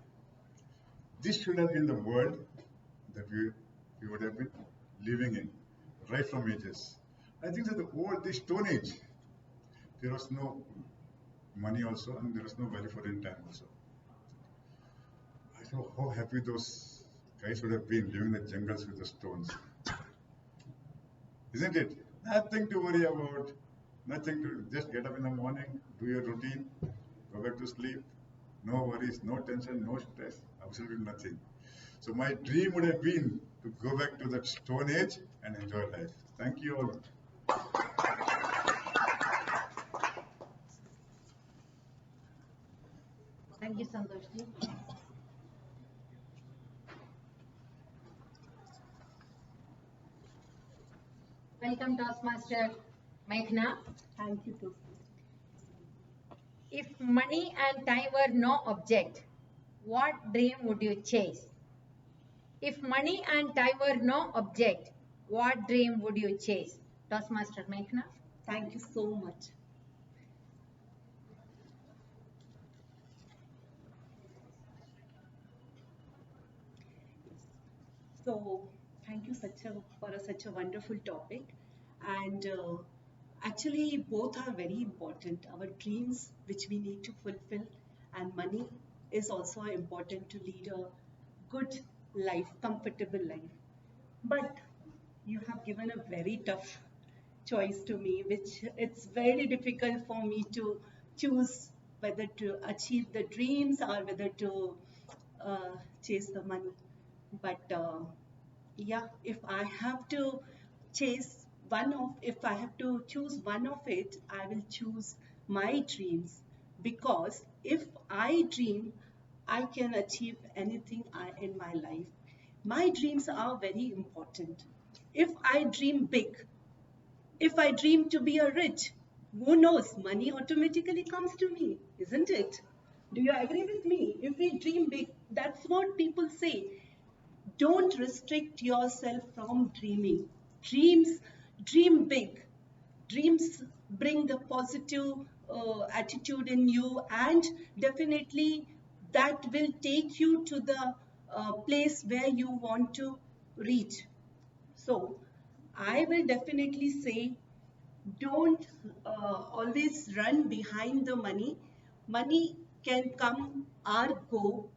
this should have been the world that we would have been living in, right from ages. I think that the Stone Age, there was no money also, and there was no value for any time also. I saw how happy those guys would have been living in the jungles with the stones. Isn't it? Nothing to worry about. Nothing to just get up in the morning, do your routine, go back to sleep. No worries, no tension, no stress, absolutely nothing. So my dream would have been to go back to that stone age and enjoy life. Thank you all. Thank you, Santoshji. Welcome, Toastmaster Meghna. Thank you, Toastmaster. If money and time were no object, what dream would you chase? If money and time were no object, what dream would you chase? Toastmaster Meghna. Thank you so much. So, thank you for such a wonderful topic. And actually, both are very important. Our dreams, which we need to fulfill, and money is also important to lead a good life, comfortable life. But you have given a very tough choice to me, which it's very difficult for me to choose whether to achieve the dreams or whether to chase the money. But yeah, if I have to choose one of it, I will choose my dreams, because if I dream, I can achieve anything in my life. My dreams are very important. If I dream big, if I dream to be a rich, who knows, money automatically comes to me, isn't it? Do you agree with me? If we dream big, that's what people say. Don't restrict yourself from dreaming. Dreams, dream big. Dreams bring the positive attitude in you, and definitely that will take you to the place where you want to reach. So, I will definitely say, don't always run behind the money. Money can come or go,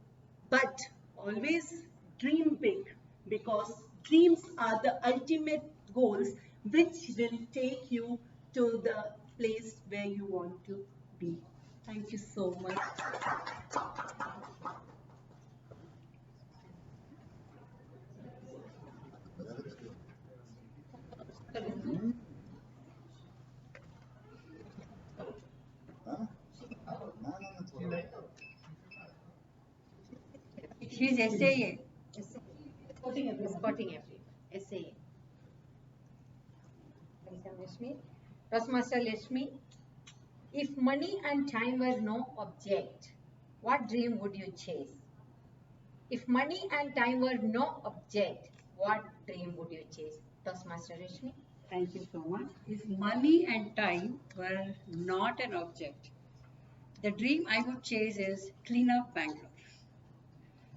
but always dream big, because dreams are the ultimate goals which will take you to the place where you want to be. Thank you so much. She's SAA. Supporting everyone. Escorting everyone. SAA. Welcome, Lashmi. Toastmaster Lashmi. If money and time were no object, what dream would you chase? If money and time were no object, what dream would you chase? Toastmaster Rashmi. Thank you so much. If money and time were not an object, the dream I would chase is clean up Bangalore.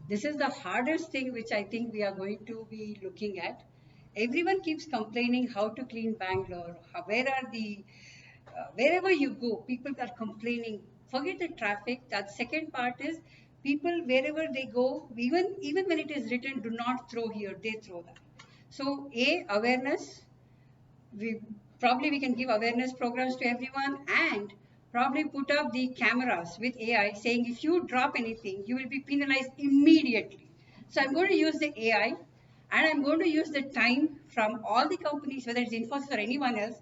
This is the hardest thing which I think we are going to be looking at. Everyone keeps complaining how to clean Bangalore. Where are the wherever you go, people are complaining. Forget the traffic. That second part is people wherever they go, even when it is written, do not throw here, they throw that. So awareness. We can give awareness programs to everyone, and probably put up the cameras with AI saying if you drop anything, you will be penalized immediately. So I'm going to use the AI, and I'm going to use the time from all the companies, whether it's Infosys or anyone else,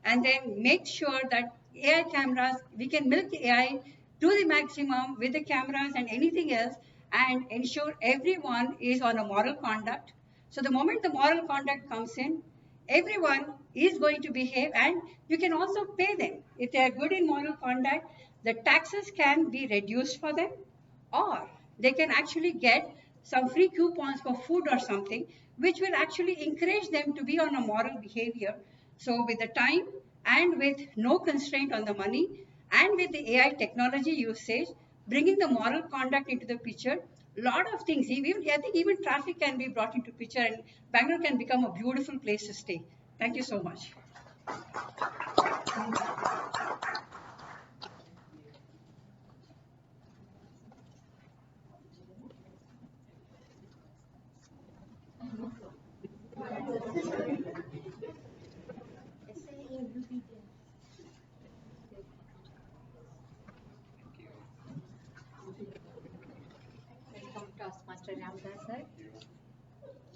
and then make sure that AI cameras, we can milk the AI to the maximum with the cameras and anything else, and ensure everyone is on a moral conduct. So the moment the moral conduct comes in, everyone is going to behave, and you can also pay them. If they are good in moral conduct, the taxes can be reduced for them, or they can actually get some free coupons for food or something, which will actually encourage them to be on a moral behavior. So with the time and with no constraint on the money and with the AI technology usage, bringing the moral conduct into the picture, lot of things, I think even traffic can be brought into picture, and Bangalore can become a beautiful place to stay. Thank you so much. Welcome, Toastmaster Ramdas sir.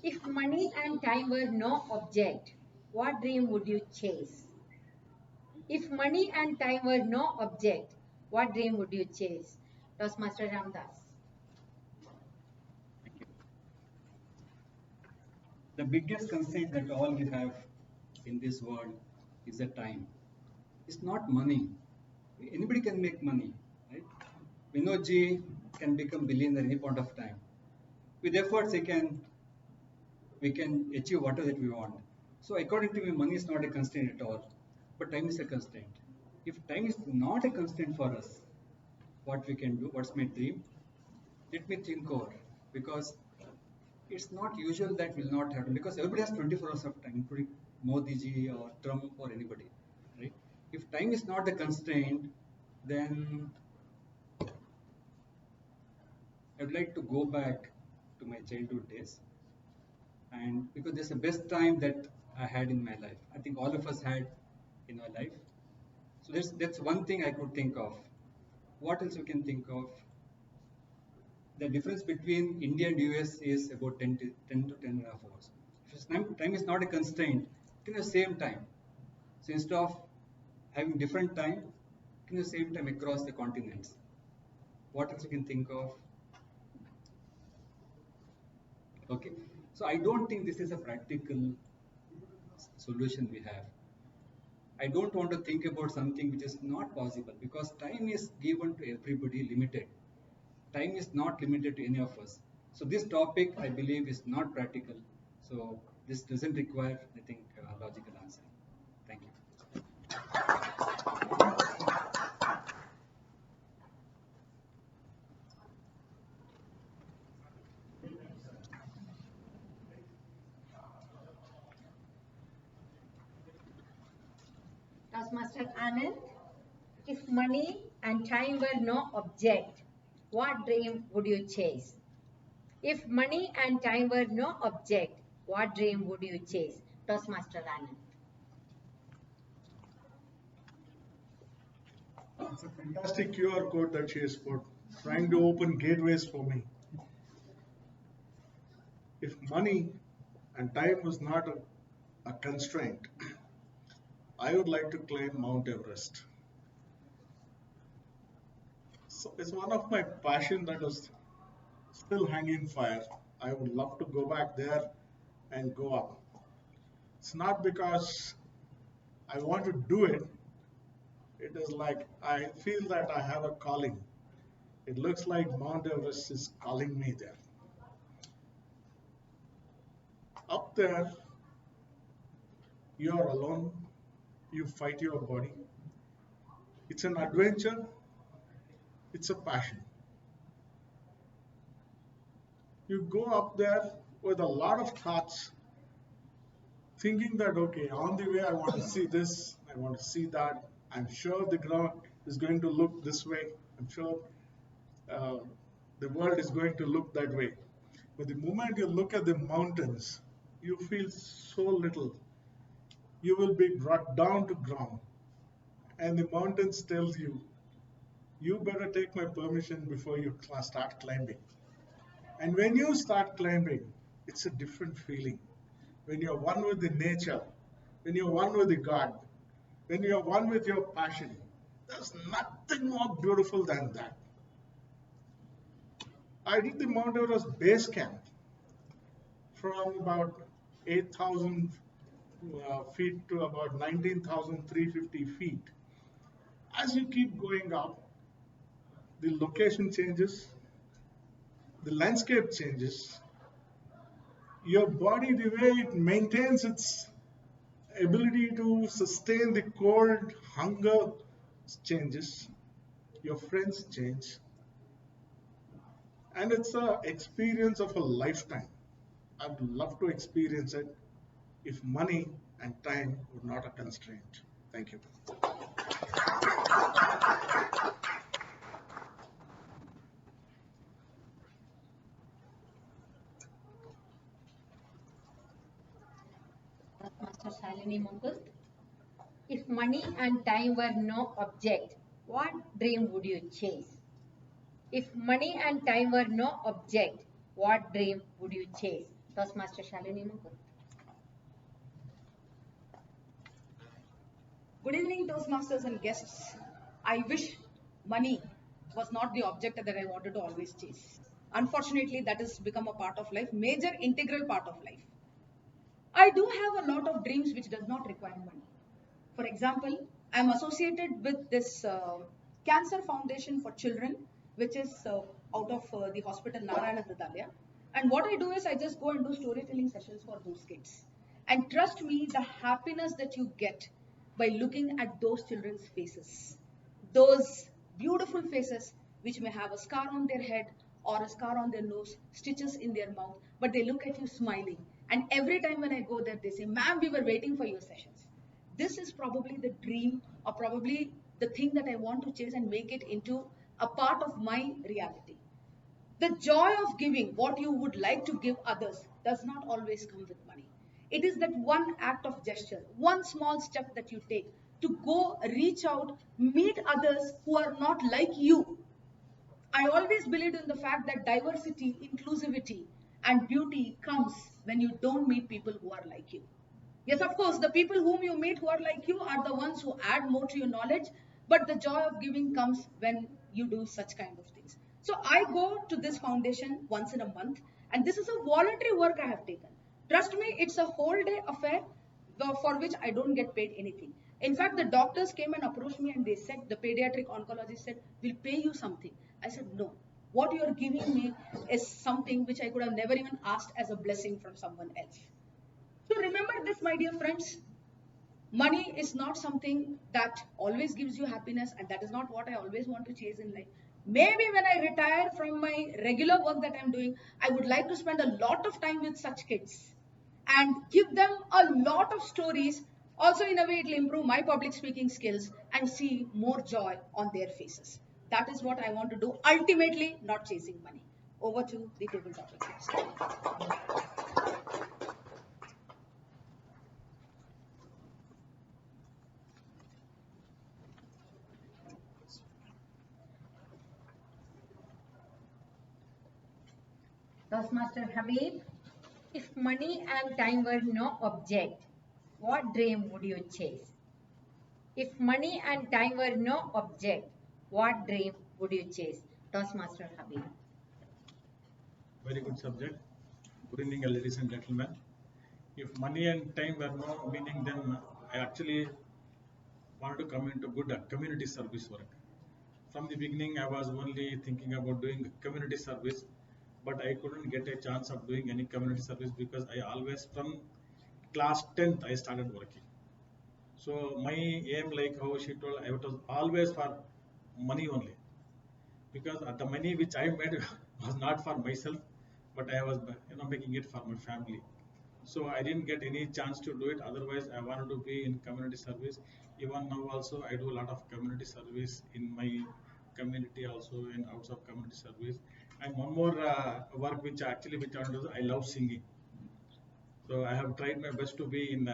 If money and time were no object, what dream would you chase? If money and time were no object, what dream would you chase? Toastmaster Ramdas. The biggest constraint that all we have in this world is the time. It's not money. Anybody can make money, right? Vinod ji can become billionaire at any point of time. With efforts, we can achieve whatever that we want. So according to me, money is not a constraint at all, but time is a constraint. If time is not a constraint for us, what we can do, what's my dream? Let me think over, because it's not usual that will not happen, because everybody has 24 hours of time, including Modi ji or Trump or anybody, right? If time is not a constraint, then I would like to go back to my childhood days, and because this is the best time that I had in my life. I think all of us had in our life. So that's one thing I could think of. What else we can think of? The difference between India and US is about 10 to 10 and a half hours. If time is not a constraint, you can have same time. So instead of having different time, you can have same time across the continents. What else you can think of? Okay, so I don't think this is a practical solution we have. I don't want to think about something which is not possible, because time is given to everybody limited. Time is not limited to any of us. So this topic, I believe, is not practical. So this doesn't require, I think, a logical answer. Thank you. Toastmaster Anand, if money and time were no object, what dream would you chase? If money and time were no object, what dream would you chase? Toastmaster Anand. It's a fantastic QR code that she has put, trying to open gateways for me. If money and time was not a constraint, I would like to climb Mount Everest. So it's one of my passion that is still hanging fire. I would love to go back there and go up. It's not because I want to do it. It is like I feel that I have a calling. It looks like Mount Everest is calling me there. Up there, you are alone. You fight your body. It's an adventure. It's a passion. You go up there with a lot of thoughts, thinking that, okay, on the way I want to see this, I want to see that. I'm sure the ground is going to look this way. I'm sure the world is going to look that way. But the moment you look at the mountains, you feel so little. You will be brought down to ground. And the mountains tells you, you better take my permission before you start climbing. And when you start climbing, it's a different feeling. When you're one with the nature, when you're one with the God, when you're one with your passion, there's nothing more beautiful than that. I did the Mount Everest base camp from about 8,000 feet to about 19,350 feet. As you keep going up, the location changes, the landscape changes, your body, the way it maintains its ability to sustain the cold, hunger changes, your friends change, and it's an experience of a lifetime. I'd love to experience it if money and time were not a constraint. Thank you. Toastmaster Shalini Mukund, if money and time were no object, what dream would you chase? If money and time were no object, what dream would you chase? Toastmaster Shalini Mukul. Good evening, Toastmasters and guests. I wish money was not the object that I wanted to always chase. Unfortunately, that has become a part of life, major integral part of life. I do have a lot of dreams which does not require money. For example, I am associated with this Cancer Foundation for Children, which is out of the hospital Narayana Hridaya. And what I do is I just go and do storytelling sessions for those kids. And trust me, the happiness that you get by looking at those children's faces, those beautiful faces which may have a scar on their head or a scar on their nose, stitches in their mouth, but they look at you smiling. And every time when I go there, they say, "Ma'am, we were waiting for your sessions." This is probably the dream or probably the thing that I want to chase and make it into a part of my reality. The joy of giving what you would like to give others does not always come with money. It is that one act of gesture, one small step that you take to go reach out, meet others who are not like you. I always believed in the fact that diversity, inclusivity, and beauty comes when you don't meet people who are like you. Yes, of course, the people whom you meet who are like you are the ones who add more to your knowledge, but the joy of giving comes when you do such kind of things. So I go to this foundation once in a month, and this is a voluntary work I have taken. Trust me, it's a whole day affair for which I don't get paid anything. In fact, the doctors came and approached me and they said, the pediatric oncologist said, "We'll pay you something." I said, "No. What you are giving me is something which I could have never even asked as a blessing from someone else." So remember this, my dear friends. Money is not something that always gives you happiness, and that is not what I always want to chase in life. Maybe when I retire from my regular work that I'm doing, I would like to spend a lot of time with such kids and give them a lot of stories. Also, in a way, it will improve my public speaking skills and see more joy on their faces. That is what I want to do, ultimately, not chasing money. Over to the table topics. Toastmaster Habib, if money and time were no object, what dream would you chase? If money and time were no object, what dream would you chase? Toastmaster Habib. Very good subject. Good evening, ladies and gentlemen. If money and time were no meaning, then I actually wanted to come into good community service work. From the beginning, I was only thinking about doing community service, but I couldn't get a chance of doing any community service because I always, from class 10th, I started working. So my aim, like how she told, I was always for money only, because the money which I made was not for myself, but I was making it for my family. So I didn't get any chance to do it. Otherwise, I wanted to be in community service. Even now also, I do a lot of community service in my community also and outside community service. And one more work which I want to do, I love singing. So I have tried my best to be in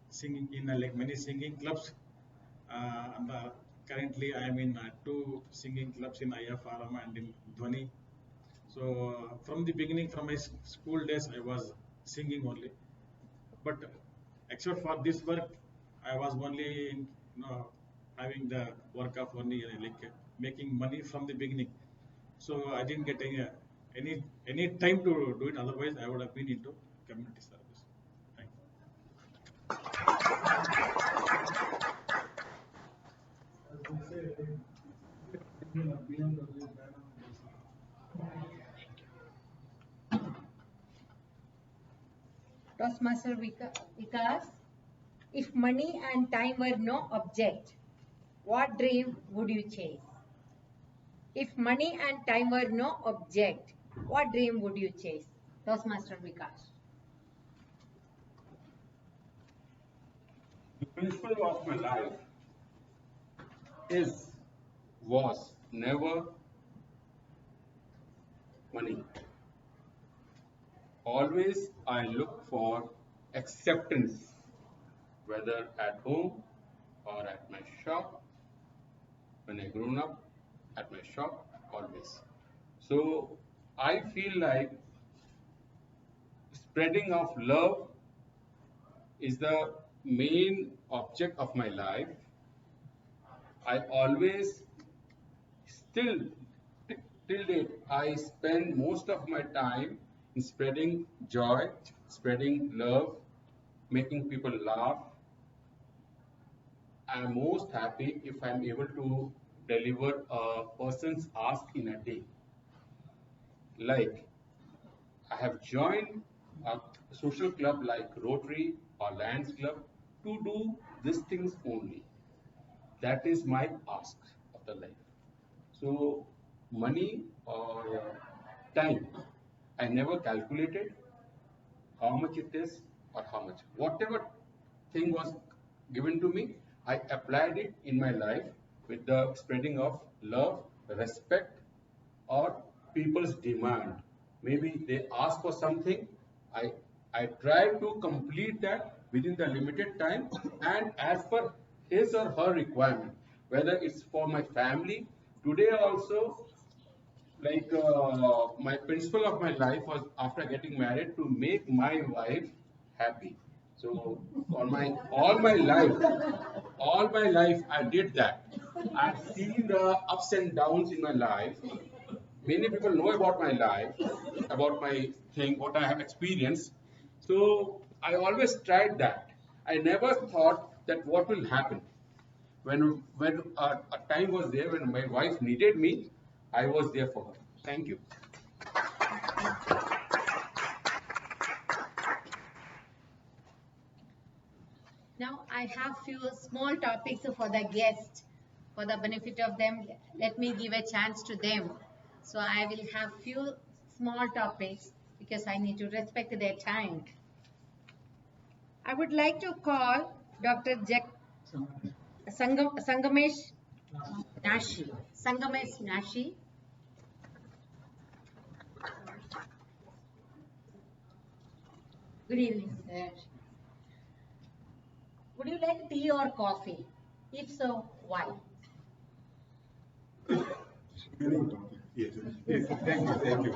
singing in like many singing clubs. And currently, I am in two singing clubs in IFRM and in Dhwani. So from the beginning, from my school days, I was singing only. But except for this work, I was only having the work of only like making money from the beginning. So I didn't get any time to do it. Otherwise, I would have been into community service. Thank Toastmaster Vikas, if money and time were no object, what dream would you chase? If money and time were no object, what dream would you chase? Toastmaster Vikas. The principle of my life was never money. Always I look for acceptance, whether at home or at my shop. When I grown up, at my shop, always. So I feel like spreading of love is the main object of my life. I always, still, till date, I spend most of my time in spreading joy, spreading love, making people laugh. I'm most happy if I'm able to deliver a person's ask in a day. Like, I have joined a social club like Rotary or Lions Club to do these things only. That is my ask of the life. So, money or time, I never calculated how much it is or how much. Whatever thing was given to me, I applied it in my life with the spreading of love, respect, or people's demand. Maybe they ask for something, I I try to complete that within the limited time and as per his or her requirement. Whether it's for my family, today also, like my principle of my life was after getting married to make my wife happy. So all my life I did that. I've seen the ups and downs in my life. Many people know about my life, about my thing, what I have experienced. So I always tried that. I never thought that what will happen when a time was there when my wife needed me. I was there for her. Thank you. Now I have few small topics for the guests. For the benefit of them, let me give a chance to them. So I will have few small topics because I need to respect their time. I would like to call Dr. Sangamesh Nashi. Sangamesh Nashi. Good evening, sir. Would you like tea or coffee? If so, why? Yes, yes, thank you.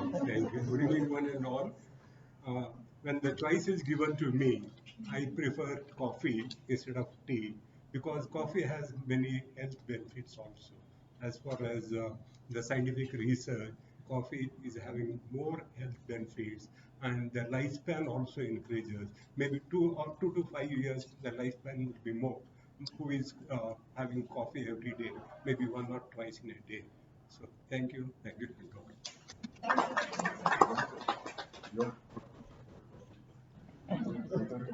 Good evening, one and all. Uh, when the choice is given to me, I prefer coffee instead of tea because coffee has many health benefits also. As far as the scientific research, coffee is having more health benefits and the lifespan also increases. Maybe 2 to 5 years, the lifespan would be more. Who is having coffee every day, maybe one or twice in a day. So thank you,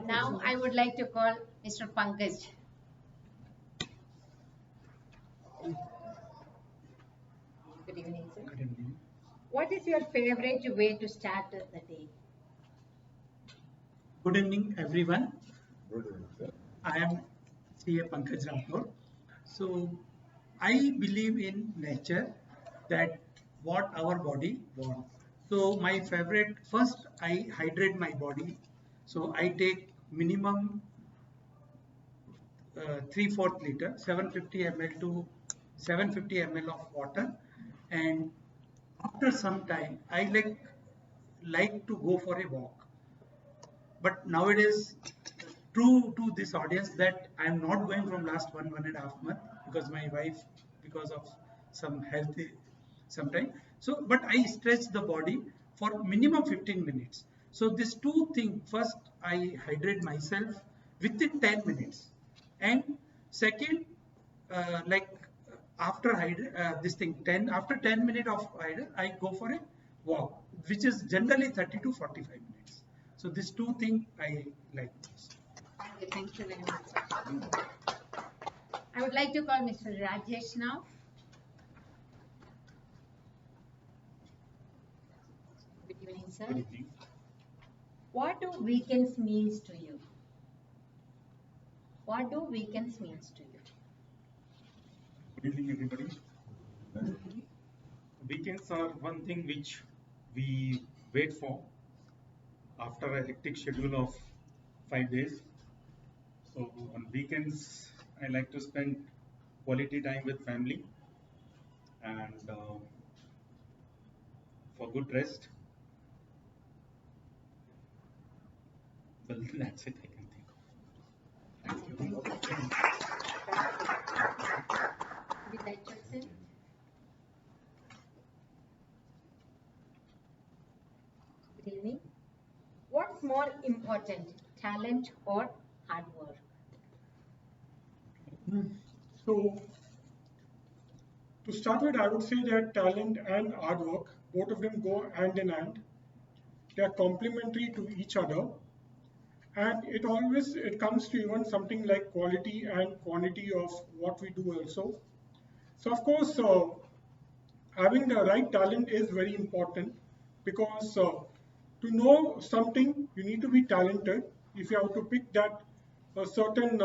Now I would like to call Mr. Pankaj. Good evening, sir. Good evening. What is your favorite way to start the day? Good evening, everyone. I am C.A. Pankaj Rathore. So, I believe in nature that what our body wants. So, my favorite, first I hydrate my body. So, I take minimum 3/4 liter, 750 ml to 750 ml of water, and after some time, I like to go for a walk. But nowadays, true to this audience that I am not going from last 1.5 month because my wife, because of some health sometime. So, but I stretch the body for minimum 15 minutes. So these two things, first I hydrate myself within 10 minutes. And second, like after this thing 10 after 10 minutes of hydrate, I go for a walk, which is generally 30 to 45 minutes. So these two things I like most. Thank you very much. I would like to call Mr. Rajesh now. Good evening, sir. Good evening. What do weekends means to you? What do weekends means to you? Good evening, everybody. Weekends are one thing which we wait for after a hectic schedule of 5 days. So on weekends, I like to spend quality time with family and for good rest. Well, that's it I can think of. Thank you. Would you like to say? Good evening. What's more important, talent or hard work? So, to start with, I would say that talent and hard work, both of them go hand in hand. They are complementary to each other, and it comes to even something like quality and quantity of what we do also. So, of course, having the right talent is very important because to know something you need to be talented. If you have to pick that a certain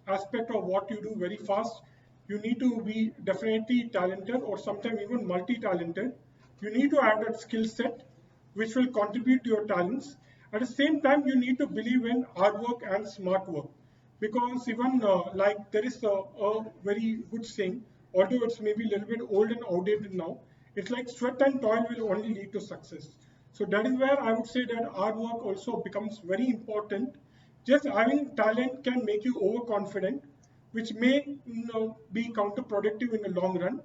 aspect of what you do very fast, you need to be definitely talented or sometimes even multi-talented. You need to have that skill set which will contribute to your talents. At the same time, you need to believe in hard work and smart work because even like there is a very good saying, although it's maybe a little bit old and outdated now. It's like sweat and toil will only lead to success. So that is where I would say that hard work also becomes very important. Just having talent can make you overconfident, which may be counterproductive in the long run.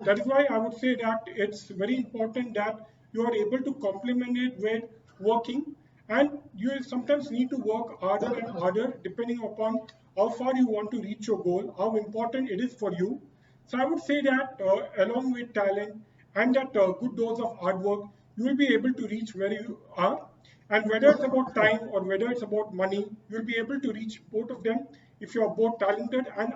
That is why I would say that it's very important that you are able to complement it with working, and you will sometimes need to work harder and harder depending upon how far you want to reach your goal, how important it is for you. So I would say that along with talent and that good dose of hard work, you will be able to reach where you are. And whether it's about time or whether it's about money, you'll be able to reach both of them if you are both talented and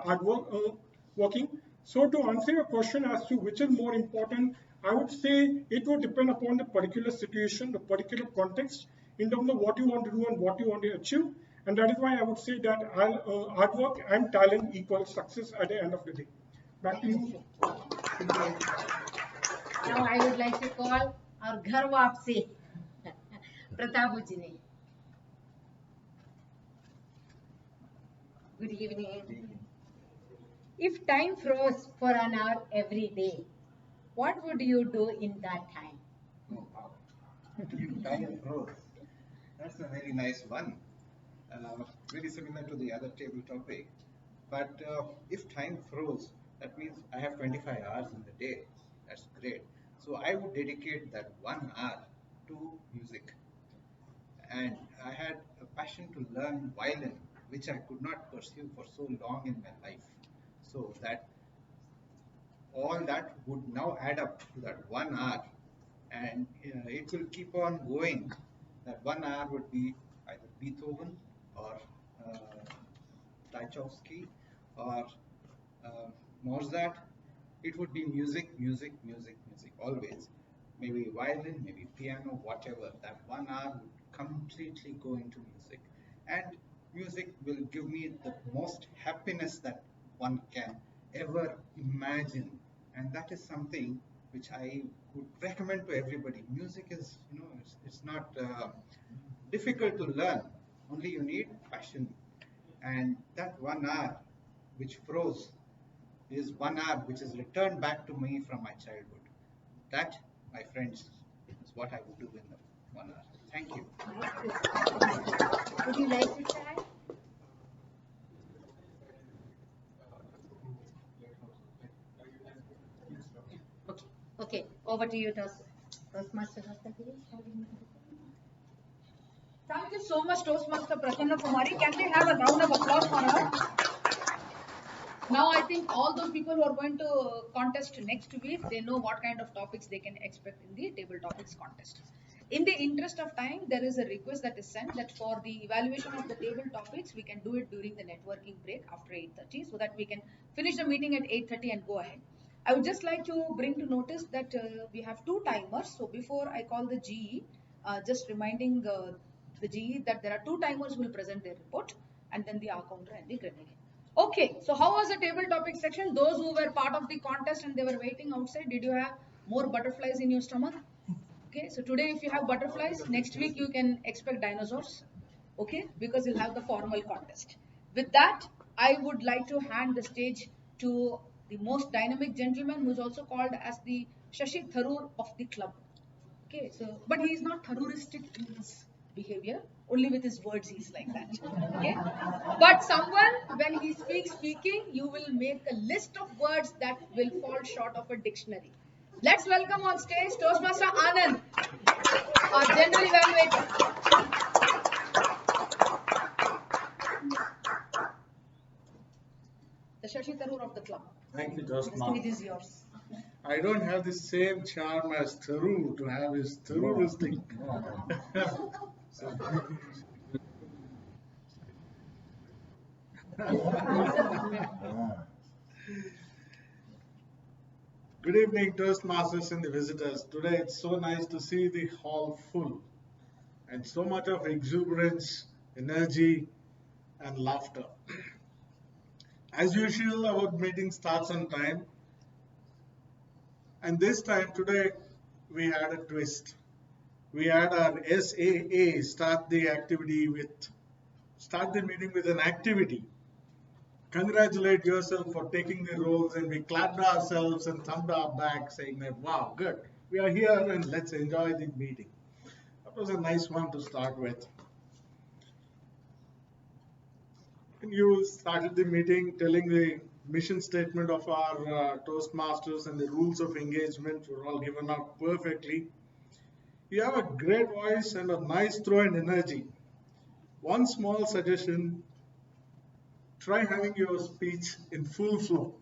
working. So to answer your question as to which is more important, I would say it would depend upon the particular situation, the particular context, in terms of what you want to do and what you want to achieve. And that is why I would say that hard work and talent equals success at the end of the day. Back to you. Now I would like to call our Ghar Wapsi, Pratapujini. Good evening. If time froze for an hour every day, what would you do in that time? Oh, wow. If time froze. That's a very nice one. Very similar to the other table topic. But if time froze, that means I have 25 hours in the day. That's great. So I would dedicate that 1 hour to music. And I had a passion to learn violin, which I could not pursue for so long in my life. So that all that would now add up to that 1 hour, and it will keep on going. That 1 hour would be either Beethoven or uh, Tchaikovsky or Mozart. It would be music, music, music, music, always. Maybe violin, maybe piano, whatever. That 1 hour would completely go into music. And music will give me the most happiness that one can ever imagine. And that is something which I would recommend to everybody. Music is, it's not difficult to learn. Only you need passion. And that 1 hour which froze is 1 hour which is returned back to me from my childhood. That, my friends, is what I would do in the 1 hour. Thank you. Would you like to try? Okay, okay. Over to you, Toastmaster. Thank you so much, Toastmaster Prasanna Kumari. Can we have a round of applause for her? Now I think all those people who are going to contest next week, they know what kind of topics they can expect in the table topics contest. In the interest of time, there is a request that is sent that for the evaluation of the table topics, we can do it during the networking break after 8:30 so that we can finish the meeting at 8:30 and go ahead. I would just like to bring to notice that we have two timers. So before I call the GE, just reminding the GE that there are two timers who will present their report, and then the R counter and the grenade. Okay, so how was the table topic section? Those who were part of the contest and they were waiting outside, did you have more butterflies in your stomach? Okay, so today if you have butterflies, next week you can expect dinosaurs. Okay, because you'll have the formal contest. With that, I would like to hand the stage to the most dynamic gentleman who is also called as the Shashi Tharoor of the club. Okay, so but he is not Tharooristic in this behavior. Only with his words he's like that. Okay. But someone, when he speaks speaking, you will make a list of words that will fall short of a dictionary. Let's welcome on stage Toastmaster Anand, our general evaluator. The Shashi Tharoor of the club. Thank you, The Toastmaster. stage is yours. I don't have the same charm as Tharoor to have his Tharooristic. Good evening, Toastmasters and the visitors. Today it's so nice to see the hall full and so much of exuberance, energy, and laughter. As usual, our meeting starts on time. And this time, today, we had a twist. We had our SAA start the meeting with an activity. Congratulate yourself for taking the roles, and we clapped ourselves and thumbed our back saying that, wow, good, we are here and let's enjoy the meeting. That was a nice one to start with. And you started the meeting telling the mission statement of our Toastmasters, and the rules of engagement were all given out perfectly. You have a great voice and a nice throw and energy. One small suggestion: try having your speech in full flow.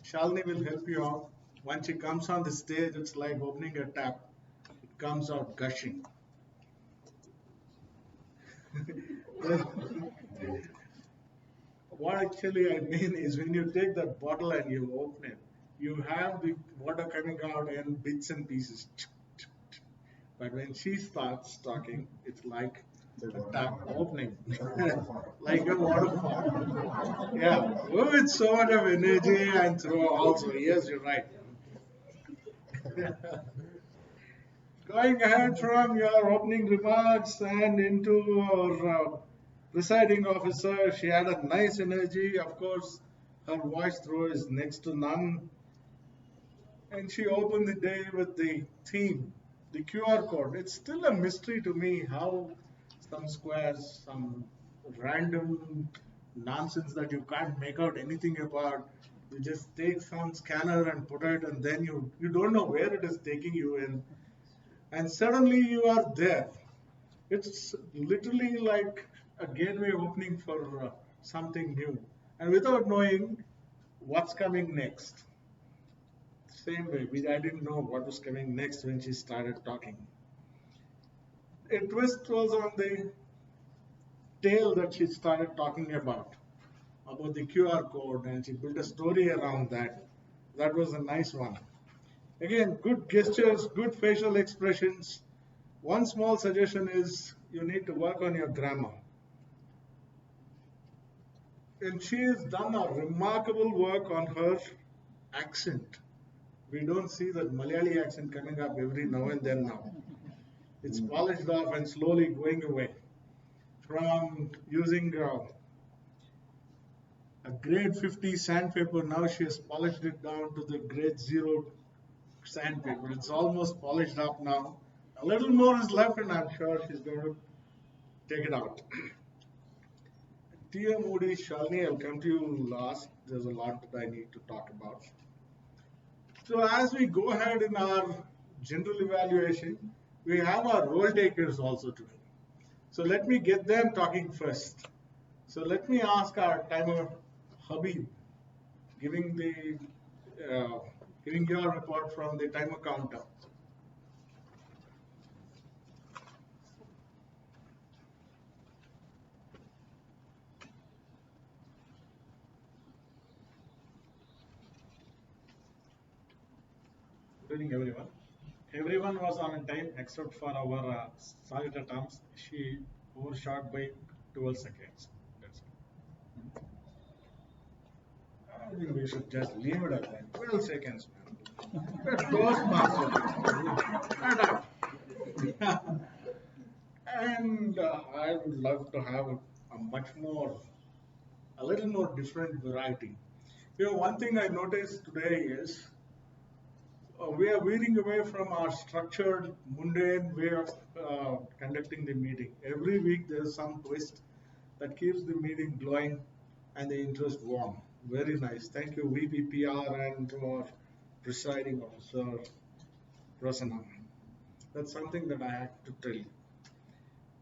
Shalini will help you out. Once she comes on the stage, it's like opening a tap. It comes out gushing. What actually I mean is, when you take that bottle and you open it, you have the water coming out in bits and pieces. But when she starts talking, it's like a tap opening, like a waterfall. Yeah, with so much of energy and throw also. Yes, you're right. Going ahead from your opening remarks and into our presiding officer, she had a nice energy. Of course, her voice throw is next to none. And she opened the day with the theme, the QR code. It's still a mystery to me how some squares, some random nonsense that you can't make out anything about. You just take some scanner and put it, and then you don't know where it is taking you in. And suddenly you are there. It's literally like a gateway opening for something new. And without knowing what's coming next. Same way, I didn't know what was coming next when she started talking. A twist was on the tale that she started talking about the QR code, and she built a story around that. That was a nice one. Again, good gestures, good facial expressions. One small suggestion is you need to work on your grammar. And she has done a remarkable work on her accent. We don't see that Malayali accent coming up every now and then now. It's polished off and slowly going away. From using a grade 50 sandpaper, now she has polished it down to the grade 0 sandpaper. It's almost polished up now. A little more is left, and I'm sure she's going to take it out. Dear Moody, Shalini, I'll come to you last. There's a lot that I need to talk about. So as we go ahead in our general evaluation, we have our role takers also today. So let me get them talking first. So let me ask our timer, Habib, giving your report from the timer counter. Good evening, everyone. Everyone was on time except for our Sagita Tams. She overshot by 12 seconds. That's all. I think we should just leave it at that. 12 seconds, man. Toastmaster. And I would love to have a little more different variety. One thing I noticed today is we are veering away from our structured, mundane way of conducting the meeting. Every week there's some twist that keeps the meeting glowing and the interest warm. Very nice. Thank you, VPPR, and to our presiding officer, Prasanna. That's something that I have to tell you.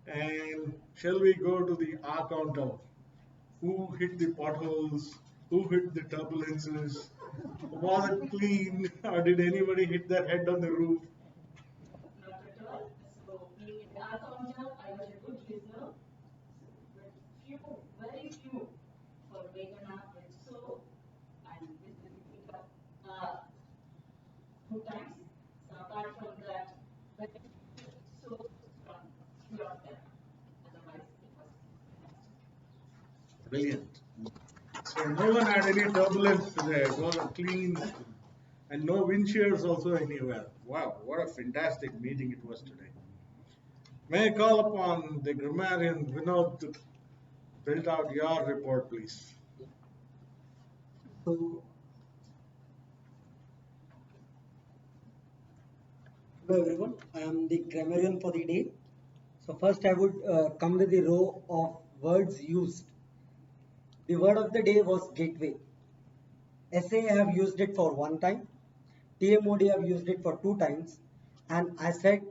And shall we go to the R counter? Who hit the potholes? Who hit the turbulences? Was it clean? Or did anybody hit their head on the roof? Not at all. So being in the art counter, I was a good listener. With few, very few, for waking up with so and this will pick up two times. So apart from that, very few so from few of them. Otherwise, it was Brilliant. So no one had any turbulence today. It was a clean and no wind shears also anywhere. Wow, what a fantastic meeting it was today. May I call upon the grammarian Vinod to build out your report, please? So, hello everyone, I am the grammarian for the day. So first I would come with the row of words used. The word of the day was gateway. SA I have used it for one time. TMOD I have used it for two times. And I said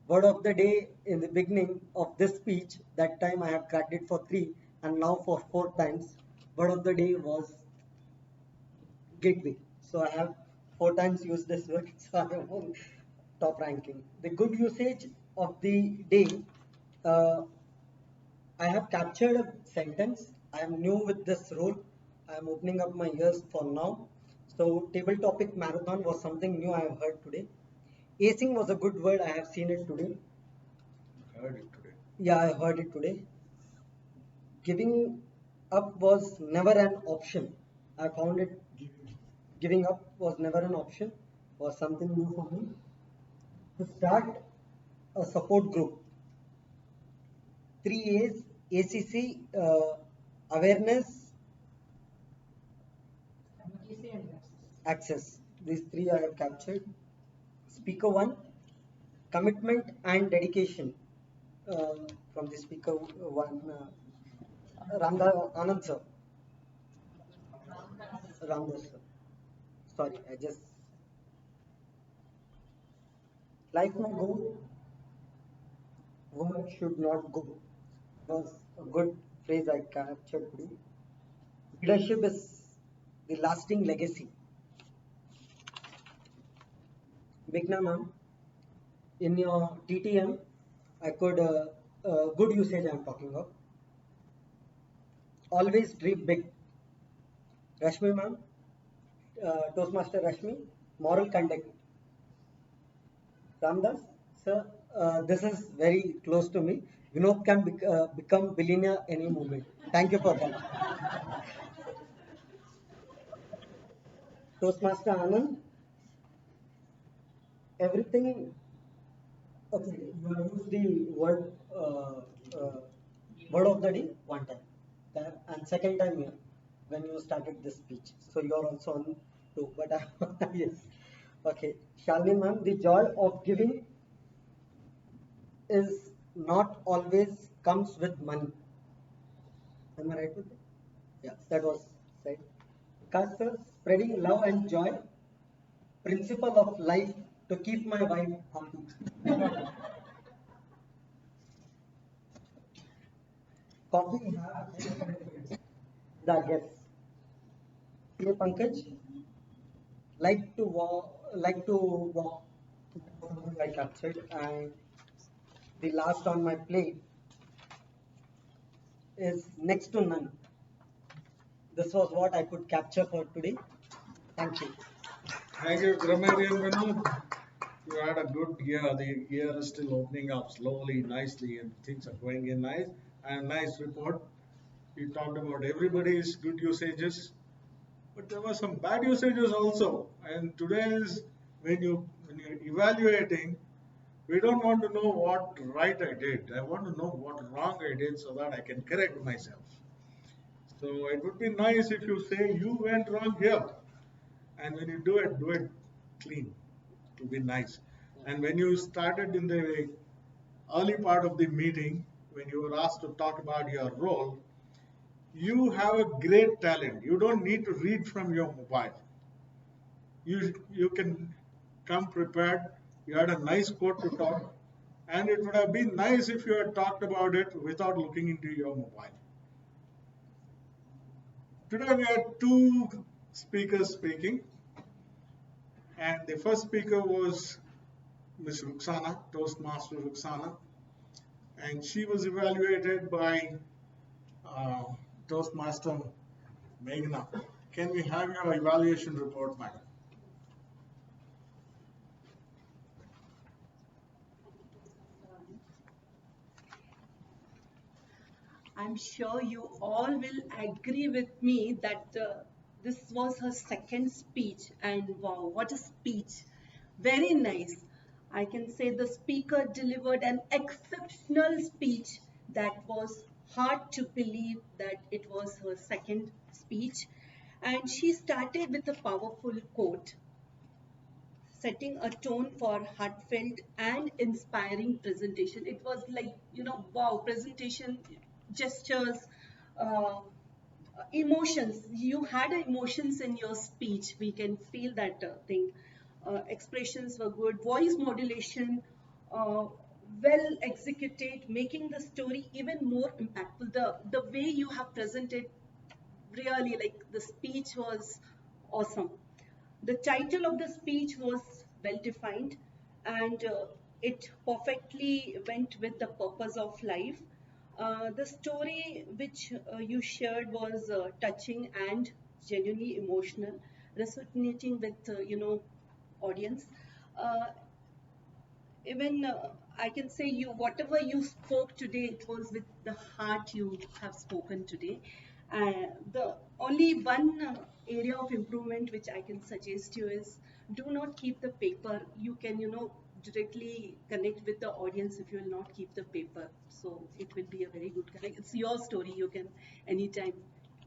word of the day in the beginning of this speech. That time I have cracked it for three and now for four times. Word of the day was gateway. So I have four times used this word. So I am on top ranking. The good usage of the day. Uh, I have captured a sentence. I am new with this role. I am opening up my ears for now. So table topic marathon was something new I have heard today. Acing was a good word. I have seen it today. Heard it today. Yeah, I heard it today. Giving up was never an option. I found it. Giving up was never an option. Was something new for me. To start a support group. 3 A's, ACC, awareness, access. These three I have captured. Speaker 1, commitment and dedication. From the speaker 1, Ramda Anand sir. Ramdas sir. Sorry, I just. Life may go, work should not go. Was a good phrase I captured today. Leadership is the lasting legacy. Meghna ma'am, in your TTM, I could, good usage I am talking of. Always dream big. Rashmi ma'am, Toastmaster Rashmi, moral conduct. Ramdas, sir, this is very close to me. Vinod can become billionaire any moment. Thank you for that. Toastmaster Anand, everything. Okay, you have used the uh, word of the day one time, and second time here when you started this speech. So you are also on two, but yes. Okay, Shalini ma'am, the joy of giving is not always comes with money. Am I right with that? Yeah, that was said. Vikas sir, spreading love and joy, principle of life to keep my wife happy. Coffee have that yes. Hey, Pankaj, like to walk. Something I captured, and the last on my plate is next to none. This was what I could capture for today. Thank you. Thank you, grammarian Vinod. You had a good year. The year is still opening up slowly, nicely, and things are going in nice. And nice report. You talked about everybody's good usages, but there were some bad usages also. And today is when you're evaluating, we don't want to know what right I did. I want to know what wrong I did so that I can correct myself. So it would be nice if you say you went wrong here, and when you do it clean. It will be nice. And when you started in the early part of the meeting, when you were asked to talk about your role, you have a great talent. You don't need to read from your mobile. You can come prepared. You had a nice quote to talk, and it would have been nice if you had talked about it without looking into your mobile. Today we had two speakers speaking, and the first speaker was Ms. Ruxana, Toastmaster Ruxana, and she was evaluated by uh, Toastmaster Meghna. Can we have your evaluation report, madam? I'm sure you all will agree with me that this was her second speech, and wow, what a speech! Very nice. I can say the speaker delivered an exceptional speech that was hard to believe that it was her second speech. And she started with a powerful quote, setting a tone for heartfelt and inspiring presentation. It was like, wow, presentation, gestures, uh, emotions. You had emotions in your speech. We can feel that thing. Expressions were good, voice modulation, well executed, making the story even more impactful. The way you have presented, really, like, the speech was awesome. The title of the speech was well defined, and it perfectly went with the purpose of life. The story which you shared was touching and genuinely emotional, resonating with audience. Uh, Even I can say, you whatever you spoke today, it was with the heart you have spoken today. The only one area of improvement which I can suggest you is, do not keep the paper. You can directly connect with the audience if you will not keep the paper. So it will be a very good connect. It's your story. You can anytime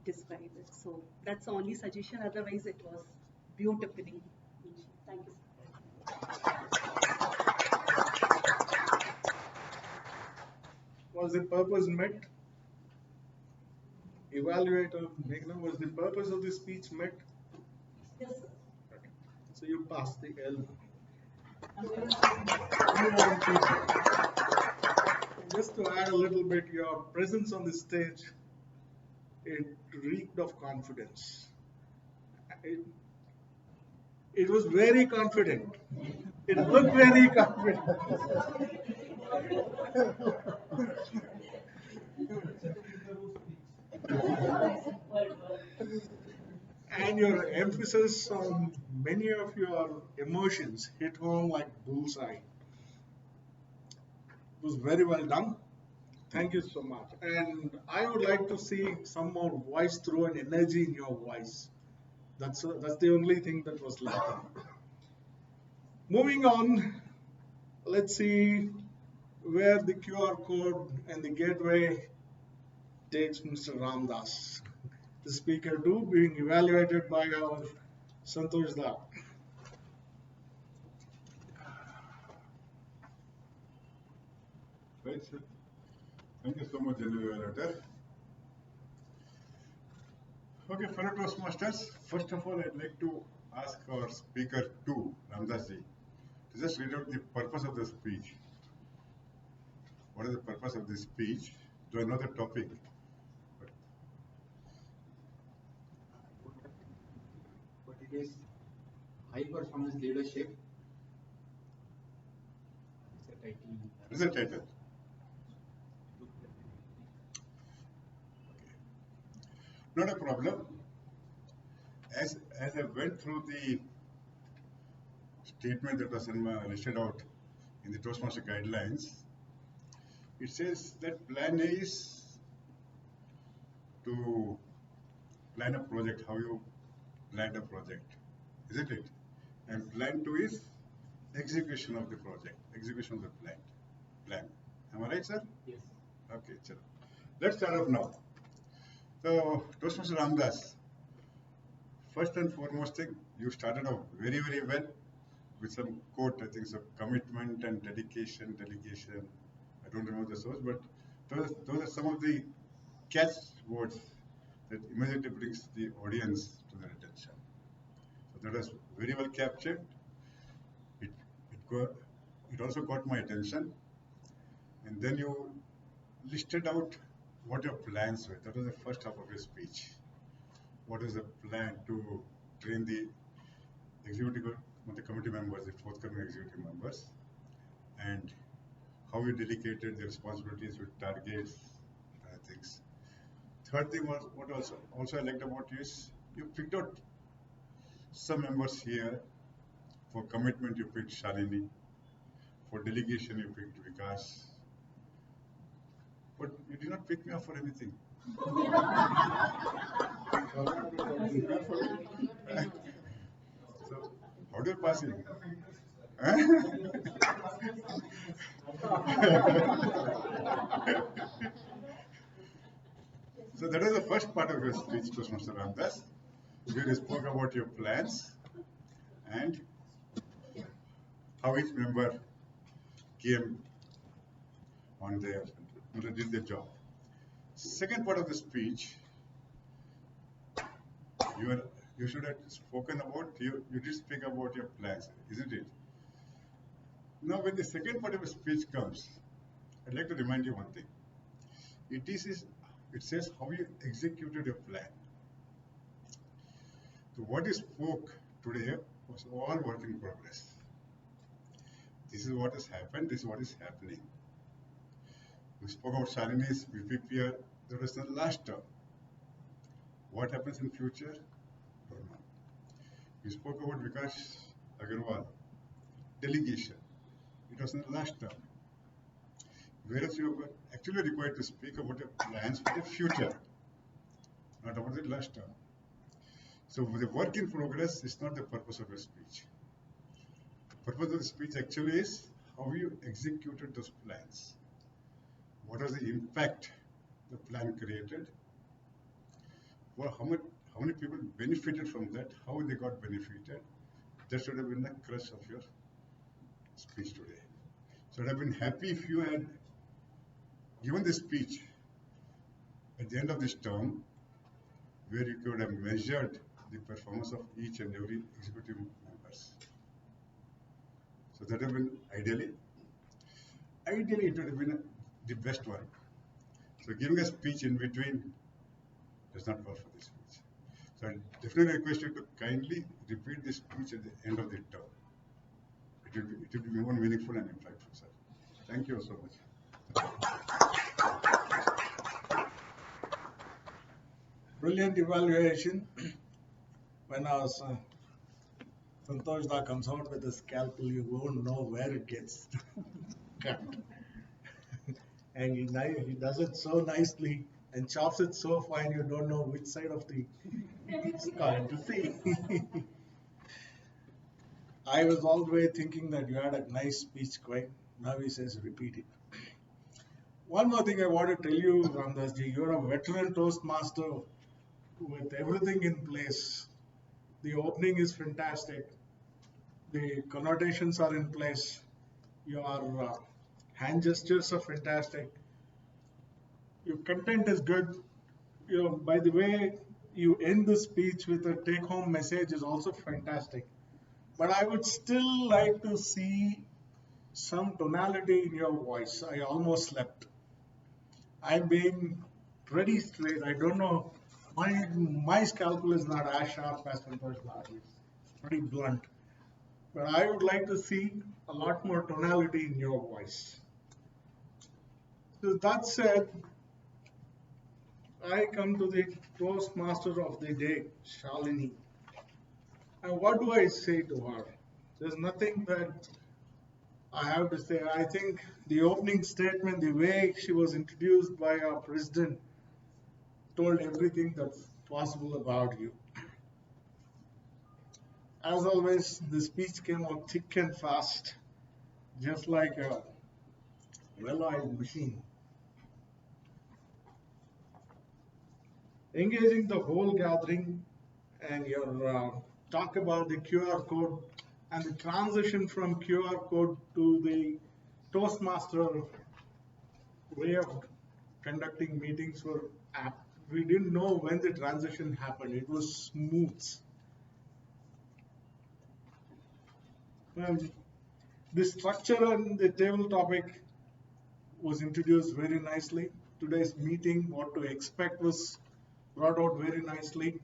describe it. So that's the only suggestion. Otherwise, it was beautifully. Thank you. Was the purpose met? Evaluator Meghna, was the purpose of the speech met? Yes, sir. Okay. So you passed the L. Just to add a little bit, your presence on the stage, it reeked of confidence. It, it was very confident. It looked very confident. And your emphasis on many of your emotions hit home like bullseye. It was very well done. Thank you so much. And I would like to see some more voice through and energy in your voice. That's the only thing that was lacking. Moving on, let's see where the QR code and the gateway takes Mr. Ramdas. The speaker 2 being evaluated by our Santosh Da. Right, sir. Thank you so much, General Evaluator. Okay, fellow Toastmasters, first of all, I'd like to ask our speaker 2, Ramdas ji, to just read out the purpose of the speech. What is the purpose of this speech? Do I know the topic? But it is high performance leadership. What is the title? Not a problem. As I went through the statement that was listed out in the Toastmaster guidelines, it says that plan A is to plan a project, how you plan a project, isn't it? And plan 2 is execution of the project, execution of the plan. Am I right, sir? Yes. Okay, sir. Let's start off now. So, Toastmaster Ramdas, first and foremost thing, you started off very, very well. with some quote, I think so, commitment and dedication, delegation. I don't remember the source, but those are some of the catch words that immediately brings the audience to their attention. So that was very well captured. It, it also got my attention. And then you listed out what your plans were. That was the first half of your speech. What is the plan to train the executive, the committee members, the forthcoming executive members, and how you delegated the responsibilities with targets, things. Third thing was what also I liked about you is you picked out some members here. For commitment, you picked Shalini. For delegation, you picked Vikas. But you did not pick me up for anything. So, how do you pass it? So that was the first part of your speech, Toastmaster Ramdas. You spoke about your plans and how each member came on their, did their job. Second part of the speech, you should have spoken about, you did speak about your plans, isn't it? Now when the second part of the speech comes, I'd like to remind you one thing. It says how you executed your plan. So what you spoke today was all work in progress. This is what has happened, this is what is happening. We spoke about Shalini's VPPR, that was the last term. What happens in future? Don't know. We spoke about Vikas Agarwal, delegation. It was in the last term. Whereas you were actually required to speak about your plans for the future, not about the last term. So the work in progress is not the purpose of your speech. The purpose of the speech actually is how you executed those plans. What was the impact the plan created? Well, how many people benefited from that? How they got benefited? That should have been the crux of your speech today. So I'd have been happy if you had given this speech at the end of this term, where you could have measured the performance of each and every executive members. So that would have been ideally it would have been the best one. So giving a speech in between does not call for this speech. So I definitely request you to kindly repeat this speech at the end of the term. It will be more meaningful and impactful, sir. Thank you so much. Brilliant evaluation. When our Santosh Da comes out with a scalpel, you won't know where it gets cut. And he does it so nicely and chops it so fine, you don't know which side of the skull to see. I was all the way thinking that you had a nice speech, quite. Now he says, repeat it. One more thing I want to tell you, Ramdas ji, you're a veteran Toastmaster with everything in place. The opening is fantastic. The connotations are in place. Your hand gestures are fantastic. Your content is good. By the way, you end the speech with a take-home message is also fantastic. But I would still like to see some tonality in your voice. I almost slept. I'm being pretty straight. I don't know. My scalpel is not as sharp as Santosh Da. It's pretty blunt. But I would like to see a lot more tonality in your voice. So that said, I come to the Toastmaster of the day, Shalini. And what do I say to her? There's nothing that I have to say. I think the opening statement, the way she was introduced by our president, told everything that's possible about you. As always, the speech came out thick and fast, just like a well-oiled machine. Engaging the whole gathering, and your talk about the QR code and the transition from QR code to the Toastmaster way of conducting meetings were app. We didn't know when the transition happened. It was smooth. The structure and the table topic was introduced very nicely. Today's meeting, what to expect, was brought out very nicely.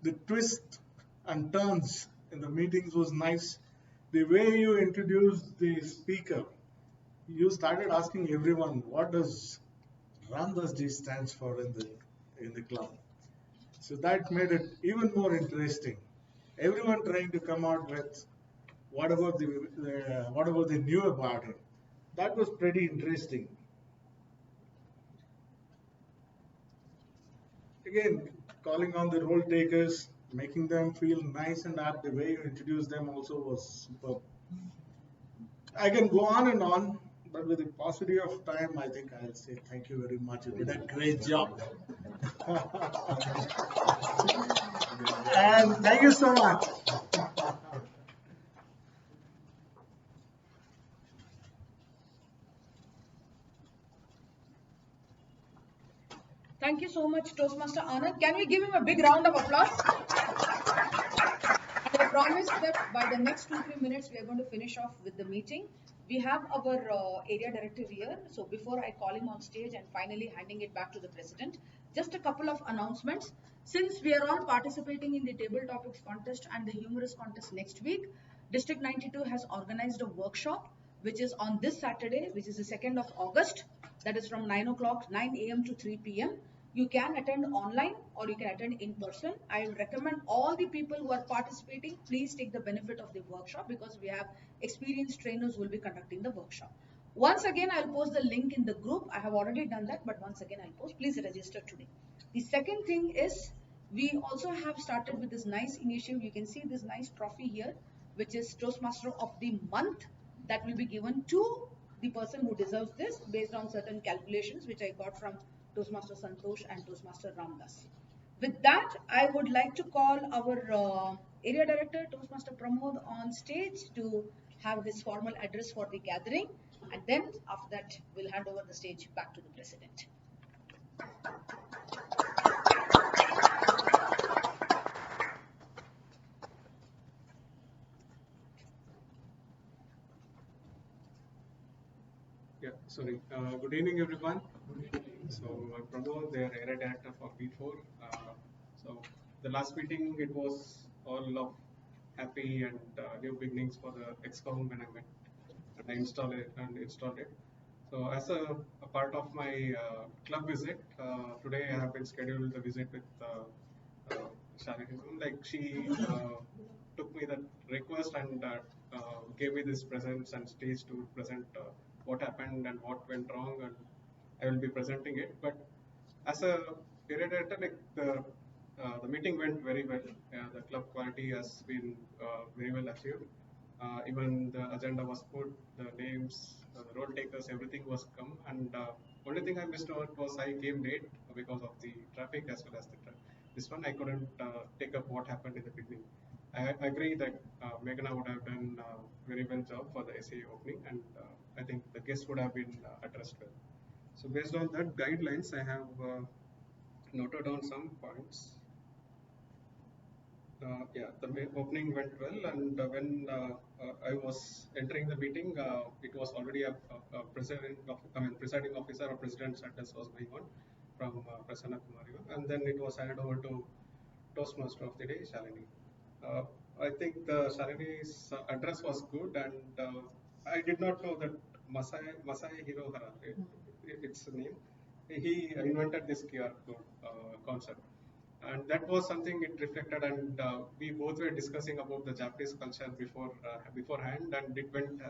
The twist and turns in the meetings was nice. The way you introduced the speaker, you started asking everyone, what does Ramdas stands for in the club? So that made it even more interesting. Everyone trying to come out with whatever they knew about him. That was pretty interesting. Again, calling on the role takers, making them feel nice and apt. The way you introduced them also was superb. I can go on, but with the paucity of time, I think I'll say thank you very much. You did a great job. And thank you so much. Thank you so much, Toastmaster Anand. Can we give him a big round of applause? And I promise that by the next 2-3 minutes, we are going to finish off with the meeting. We have our area director here. So before I call him on stage and finally handing it back to the president, just a couple of announcements. Since we are all participating in the table topics contest and the humorous contest next week, District 92 has organized a workshop which is on this Saturday, which is the 2nd of August. That is from 9 a.m. to 3 p.m. You can attend online or you can attend in person. I recommend all the people who are participating, please take the benefit of the workshop because we have experienced trainers who will be conducting the workshop. Once again, I'll post the link in the group. I have already done that, but once again, I'll post. Please register today. The second thing is we also have started with this nice initiative. You can see this nice trophy here, which is Toastmaster of the Month, that will be given to the person who deserves this based on certain calculations which I got from Toastmaster Santosh and Toastmaster Ramdas. With that, I would like to call our area director, Toastmaster Pramod, on stage to have his formal address for the gathering. And then after that, we'll hand over the stage back to the president. Yeah, sorry. Good evening, everyone. So I'm Pramod, the area director for B4. So the last meeting, it was all of happy and new beginnings for the XCOM when I went and I installed it. So as a part of my club visit, today I have been scheduled the visit with Shalini. Like she took me that request and gave me this presence and stage to present what happened and what went wrong, and I will be presenting it. But as a area director, like the meeting went very well. The club quality has been very well achieved. Even the agenda was put, the names, the role takers, everything was come. And only thing I missed out was I came late because of the traffic as well as this one. I couldn't take up what happened in the beginning. I agree that Meghana would have done very well job for the SAE opening, and I think the guests would have been addressed well. So based on that guidelines, I have noted down some points. Yeah, the opening went well, and when I was entering the meeting, it was already a presiding officer or president's address was going on from Prasanna Kumari, and then it was handed over to Toastmaster of the day, Shalini. I think the Shalini's address was good, and I did not know that Masai Hirohara, it's a name. He invented this QR code concept, and that was something it reflected. And we both were discussing about the Japanese culture beforehand, and it went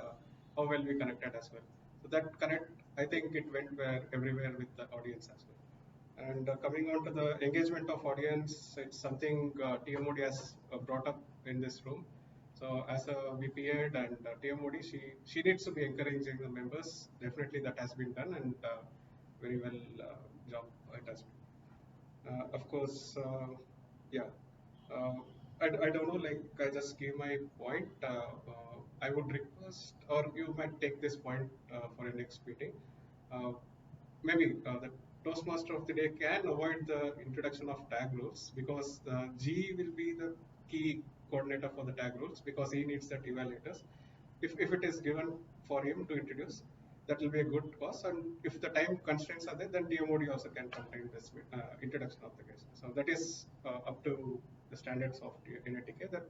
how well we connected as well. So that connect, I think it went everywhere with the audience as well. And coming on to the engagement of audience, it's something TMOD has brought up in this room. So as a VP and TMOD, she needs to be encouraging the members. Definitely that has been done, and very well job it has been. Of course, yeah. I don't know, like I just gave my point. I would request, or you might take this point for a next meeting. Uh, Maybe the Toastmaster of the day can avoid the introduction of tag rules because G will be the key coordinator for the tag rules because he needs that evaluators. If it is given for him to introduce, that will be a good cause. And if the time constraints are there, then DMOD also can contain this introduction of the guest. So that is up to the standards of NITK that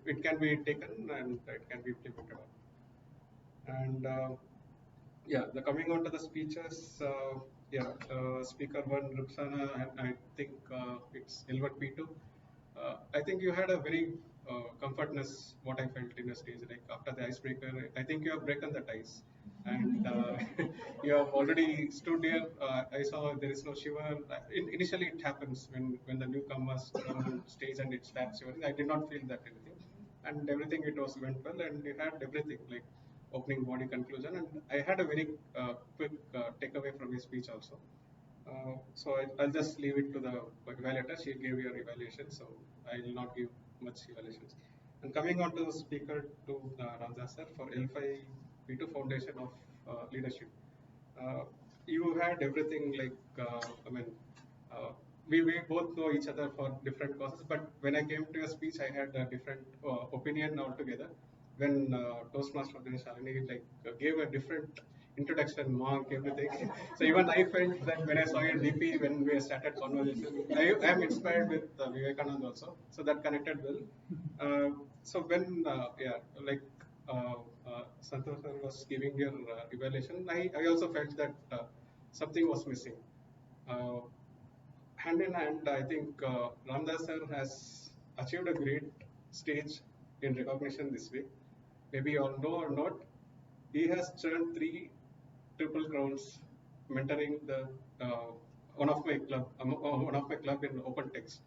it can be taken and it can be implemented on. And yeah, the coming on to the speeches, yeah, speaker one, Ruxana, and I think it's Ilbert P2. I think you had a very comfortness, what I felt in the stage, like after the icebreaker, I think you have broken the ice. And you have already stood here. I saw there is no shiver. Initially, it happens when the newcomers come on stage and it starts shivering. I did not feel that anything, and everything it was went well, and you had everything like opening body conclusion, and I had a very quick takeaway from his speech also. So I'll just leave it to the evaluator. She gave your evaluation, so I will not give much evaluations. And coming on to the speaker to Ramza sir for L5 P2 Foundation of Leadership. Uh, you had everything like, I mean, we both know each other for different causes, but when I came to your speech, I had a different opinion altogether. When Toastmaster of the Shalini gave a different introduction, mark, everything. So even I felt that when I saw your DP, when we started conversation, I am inspired with Vivekanand also. So that connected well. So when, yeah, like uh, Santosh sir was giving your evaluation, I also felt that something was missing. Uh, Hand in hand, I think Ramdas sir has achieved a great stage in recognition this week. Maybe you all know or not, he has churned 3 triple crowns, mentoring the one of my club in open text.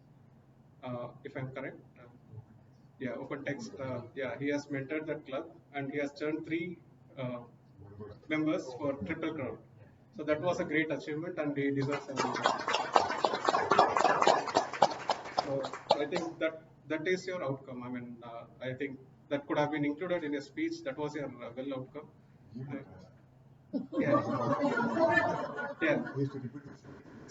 If I'm correct, yeah, open text. Yeah, he has mentored that club and he has churned 3 members for triple crown. So that was a great achievement and he deserves a So I think that is your outcome. I mean, I think that could have been included in a speech. That was your well outcome. Yeah. Yeah.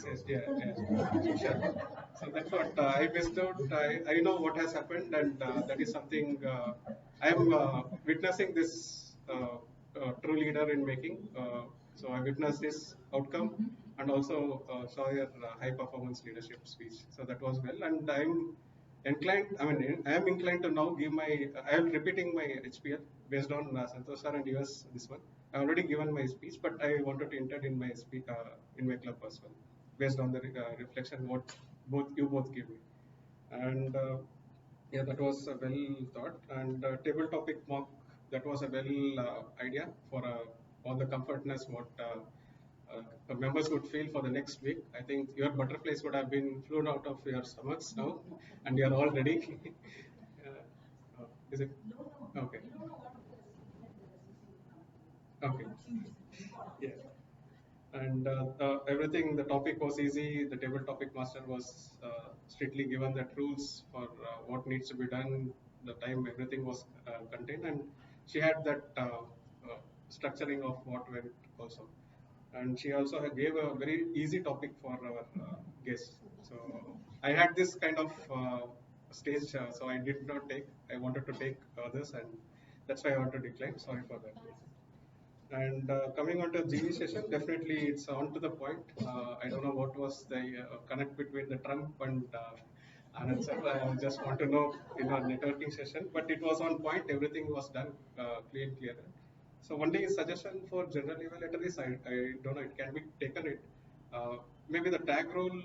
Yes, yeah, yeah. Sure. So that's what I missed out. I know what has happened, and that is something I am witnessing this true leader in making. So I witnessed this outcome and also saw your high performance leadership speech. So that was well, and I'm inclined. I mean, I am inclined to now give my. I am repeating my HPL based on Santosh sir and yours. This one I already given my speech, but I wanted to enter in my in my club as well, based on the reflection what both gave me. And yeah, that was a well thought. And table topic mock, that was a well idea for all the comfortness what the members would feel for the next week. I think your butterflies would have been flown out of your stomachs now, and you are all ready. Is it okay? Okay. Yeah. And everything, the topic was easy. The table topic master was strictly given that rules for what needs to be done, the time, everything was contained, and she had that structuring of what went also. And she also gave a very easy topic for our guests. So I had this kind of stage, so I did not take. I wanted to take others, and that's why I want to decline. Sorry for that. And coming on to GV session, definitely it's on to the point. I don't know what was the connect between the Trump and Anand sir. I just want to know in our networking session, but it was on point. Everything was done clear. So one day suggestion for general evaluator is I don't know, it can be taken it. Maybe the tag rule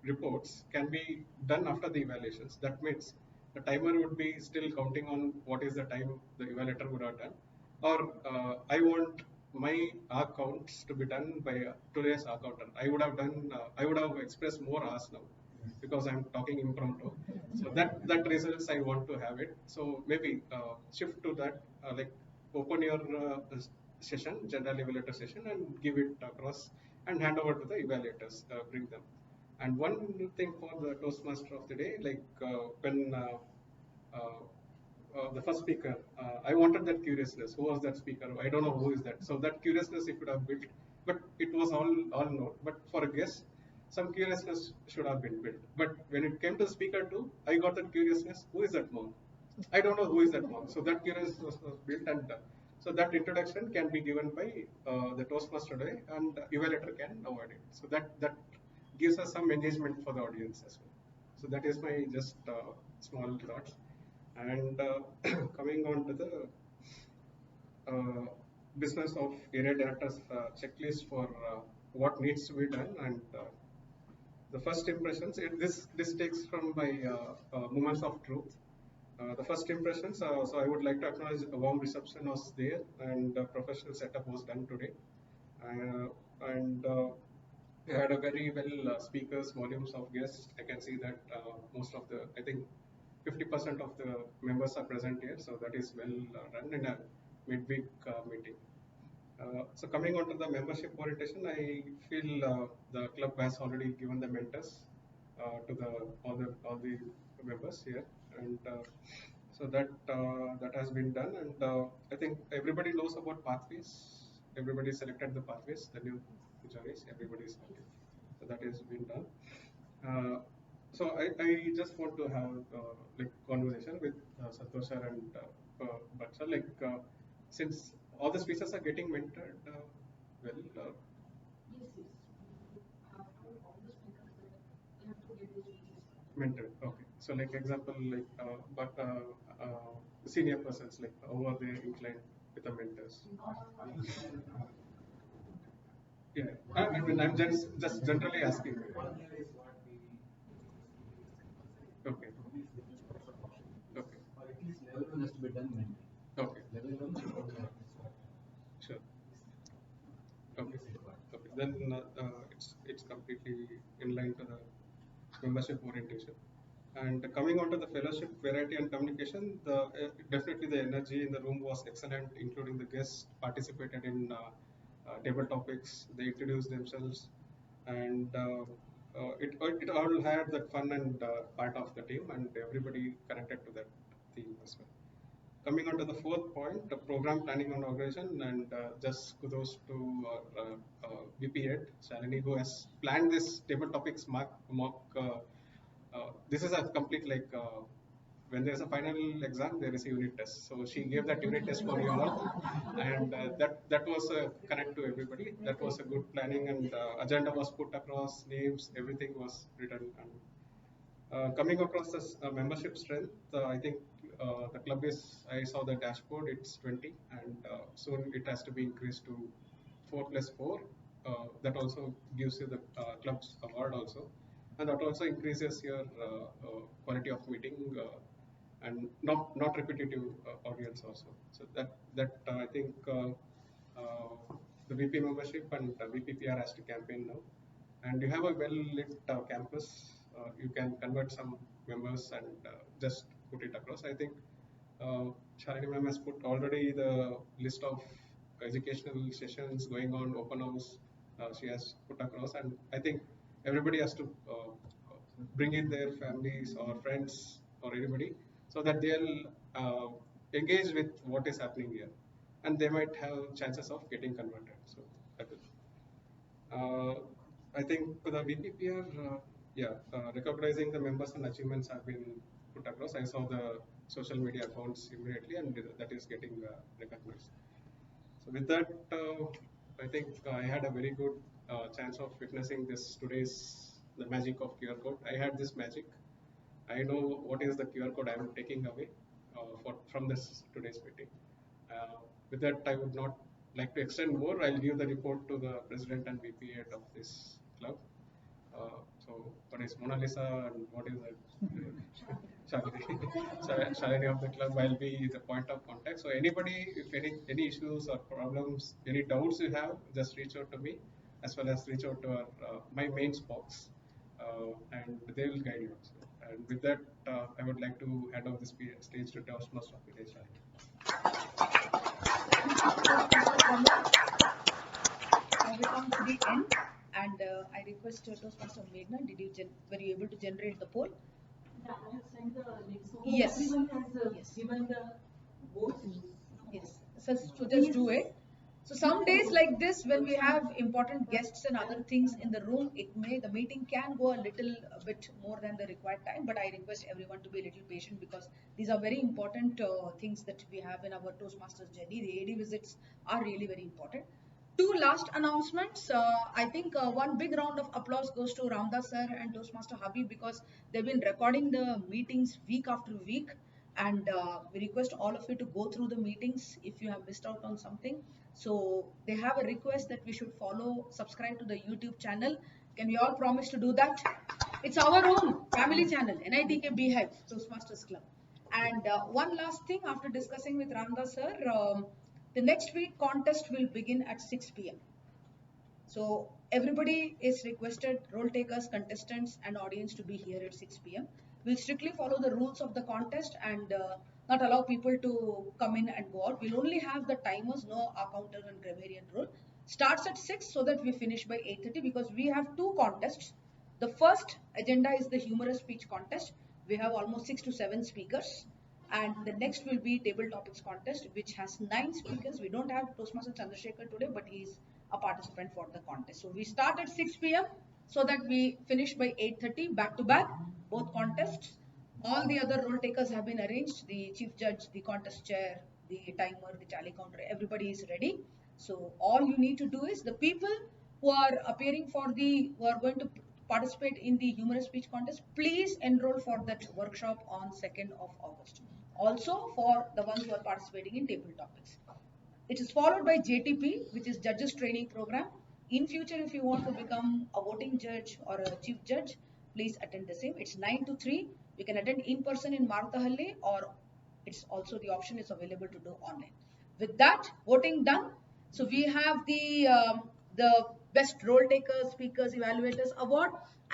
reports can be done after the evaluations. That means the timer would be still counting on what is the time the evaluator would have done, or I want my arc counts to be done by today's arc counter. I would have expressed more hours now because I'm talking impromptu. So that results I want to have it. So maybe shift to that, like open your session, general evaluator session, and give it across and hand over to the evaluators, bring them. And one thing for the Toastmaster of the day, like when the first speaker, I wanted that curiousness. Who was that speaker? I don't know who is that. So that curiousness he could have built, but it was all known. But for a guest, some curiousness should have been built. But when it came to speaker two, I got that curiousness. Who is that monk? I don't know who is that monk. So that curiousness was built, and so that introduction can be given by the Toastmaster today, and evaluator can avoid it. So that gives us some engagement for the audience as well. So that is my just small thoughts. And coming on to the business of area directors checklist for what needs to be done, and the first impressions. This takes from my moments of truth. The first impressions. So I would like to acknowledge a warm reception was there, and professional setup was done today, and we had a very well speakers, volumes of guests. I can see that most of the, I think 50% of the members are present here, so that is well run in a midweek meeting. So coming on to the membership orientation, I feel the club has already given the mentors to the all the members here, and so that has been done, and I think everybody knows about pathways. Everybody selected the pathways, the new journeys. Everybody is happy, so that has been done. So I just want to have like conversation with Santosha and Bacha, like since all the speeches are getting mentored, well, mentored. Okay, so like example, like but senior persons, like who are they inclined with the mentors? Yeah, I mean I'm just generally asking. Okay. Okay. Or at least level 1 has to be done mentally. Okay. Level 1 should not have Sure. Okay. Okay. Then it's completely in line to the membership orientation. And coming on to the fellowship, variety and communication, the definitely the energy in the room was excellent, including the guests participated in table topics. They introduced themselves, and it all had that fun and part of the team, and everybody connected to that theme as well. Coming on to the fourth point, the program planning and organization, and just kudos to VP Ed Shalini, who has planned this table topics mock. This is a complete like when there is a final exam, there is a unit test. So she gave that unit test for you all, and that was a connect to everybody. That was a good planning, and agenda was put across, names, everything was written. And coming across this membership strength, I think the club is, I saw the dashboard, it's 20, and soon it has to be increased to 4 plus 4. That also gives you the club's award also. And that also increases your quality of meeting and not repetitive audience also. So that I think the VP membership and VPPR has to campaign now. And you have a well-lit campus. You can convert some members and just put it across. I think Shalini ma'am has put already the list of educational sessions going on, open house. She has put across, and I think everybody has to bring in their families or friends or anybody so that they'll engage with what is happening here, and they might have chances of getting converted. So that is. I think for the VPPR, recognizing the members and achievements have been put across. I saw the social media accounts immediately, and that is getting recognized. So with that, I think I had a very good chance of witnessing this today's the magic of QR code. I had this magic. I know what is the QR code I am taking away from this today's meeting. With that, I would not like to extend more. I'll give the report to the president and VP head of this club. So what is Mona Lisa and what is Shalini of the club? I'll be the point of contact. So anybody, if any issues or problems, any doubts you have, just reach out to me, as well as reach out to our, my main box, and they will guide you. So, and with that, I would like to hand over the stage to Toastmaster of the day, Shalini. Now we come to the end. And I request Toastmaster Meghna, were you able to generate the poll? Yeah, I have sent the link. So Yes. everyone has given the votes. Yes. So just do it. So some days like this, when we have important guests and other things in the room, the meeting can go a bit more than the required time. But I request everyone to be a little patient because these are very important things that we have in our Toastmasters journey. The AD visits are really very important. Two last announcements. I think one big round of applause goes to Ramdas sir and Toastmaster Habib because they've been recording the meetings week after week. And we request all of you to go through the meetings if you have missed out on something. So they have a request that we should subscribe to the YouTube channel. Can we all promise to do that? It's our own family channel, NITK Bhive Toastmasters Club. And one last thing, after discussing with Ramdas sir, the next week contest will begin at 6 p.m. So everybody is requested, role takers, contestants and audience to be here at 6 p.m. We'll strictly follow the rules of the contest and not allow people to come in and go out. We'll only have the timers, no counter and grammarian rule. Starts at 6 so that we finish by 8:30 because we have two contests. The first agenda is the humorous speech contest. We have almost 6 to 7 speakers. And the next will be table topics contest, which has 9 speakers. We don't have Toastmaster Chandrasekhar today, but he's a participant for the contest. So we start at 6 p.m. so that we finish by 8:30 back to back, both contests. All the other role takers have been arranged. The chief judge, the contest chair, the timer, the tally counter, everybody is ready. So all you need to do is the people who are who are going to participate in the humorous speech contest, please enroll for that workshop on 2nd of August. Also for the ones who are participating in table topics. It is followed by JTP, which is Judges Training Program. In future, if you want to become a voting judge or a chief judge, please attend the same. It's 9 to 3. You can attend in person in Marthahalli, or it's also the option is available to do online. With that, voting done. So we have the best role takers, speakers, evaluators award,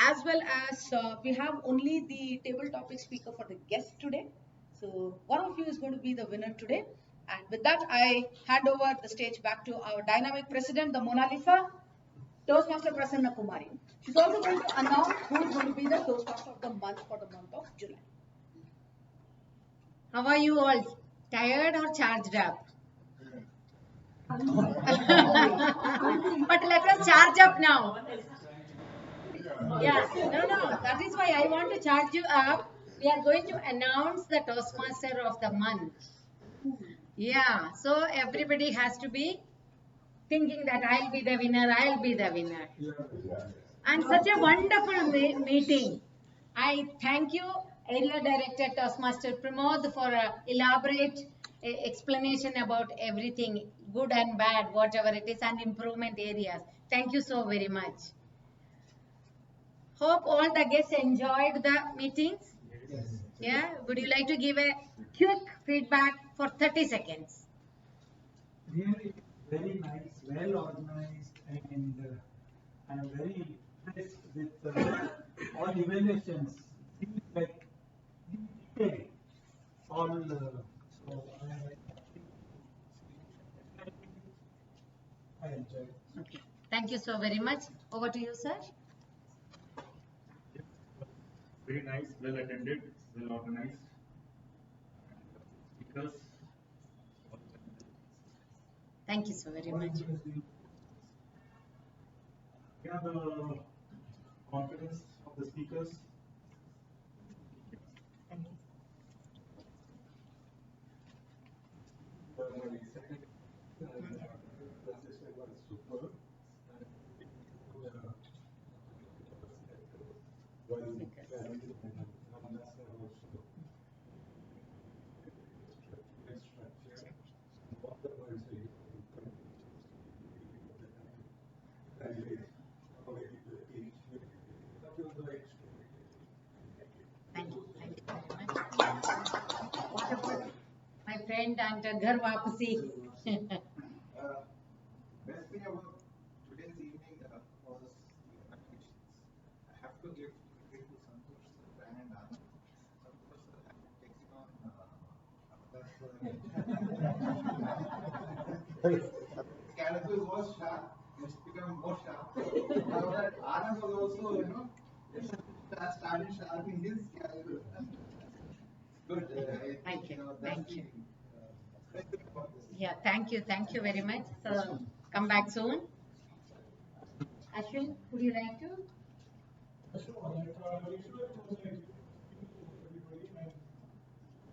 as well as we have only the table topic speaker for the guest today. So one of you is going to be the winner today. And with that, I hand over the stage back to our dynamic president, the Mona Lisa, Toastmaster Prasanna Kumari. She's also going to announce who is going to be the Toastmaster of the month for the month of July. How are you all? Tired or charged up? But let us charge up now. Yeah, no, that is why I want to charge you up. We are going to announce the Toastmaster of the month. Yeah, so everybody has to be thinking that I'll be the winner, I'll be the winner. And such a wonderful meeting. I thank you, Area Director Toastmaster Pramod, for elaborate explanation about everything, good and bad, whatever it is, and improvement areas. Thank you so very much. Hope all the guests enjoyed the meetings. Yes. Yeah. Would you like to give a quick feedback for 30 seconds? Really very nice, well organized, and I am very impressed with all evaluations. Seems like detailed. All so I enjoyed. Okay. Thank you so very much. Over to you, sir. Very nice, well attended, well organized. Speakers. Thank you so very much. Yeah, the confidence of the speakers. Thank you. Thank you very much. What about my friend and Ghar Wapsi? Best thing about today's evening was the contributions. I have to give credit to Santosh sir and Anand. Santosh sir had taken on Ramdas sir. His character was sharp. His become more sharp. Now that Anand was also, started sharpening his calculus. Good. Thank you. That's Thank you. the best thing about this. Yeah, thank you. Thank you very much. So, come back soon. Ashwin, would you like to? Sure, like, usually it was like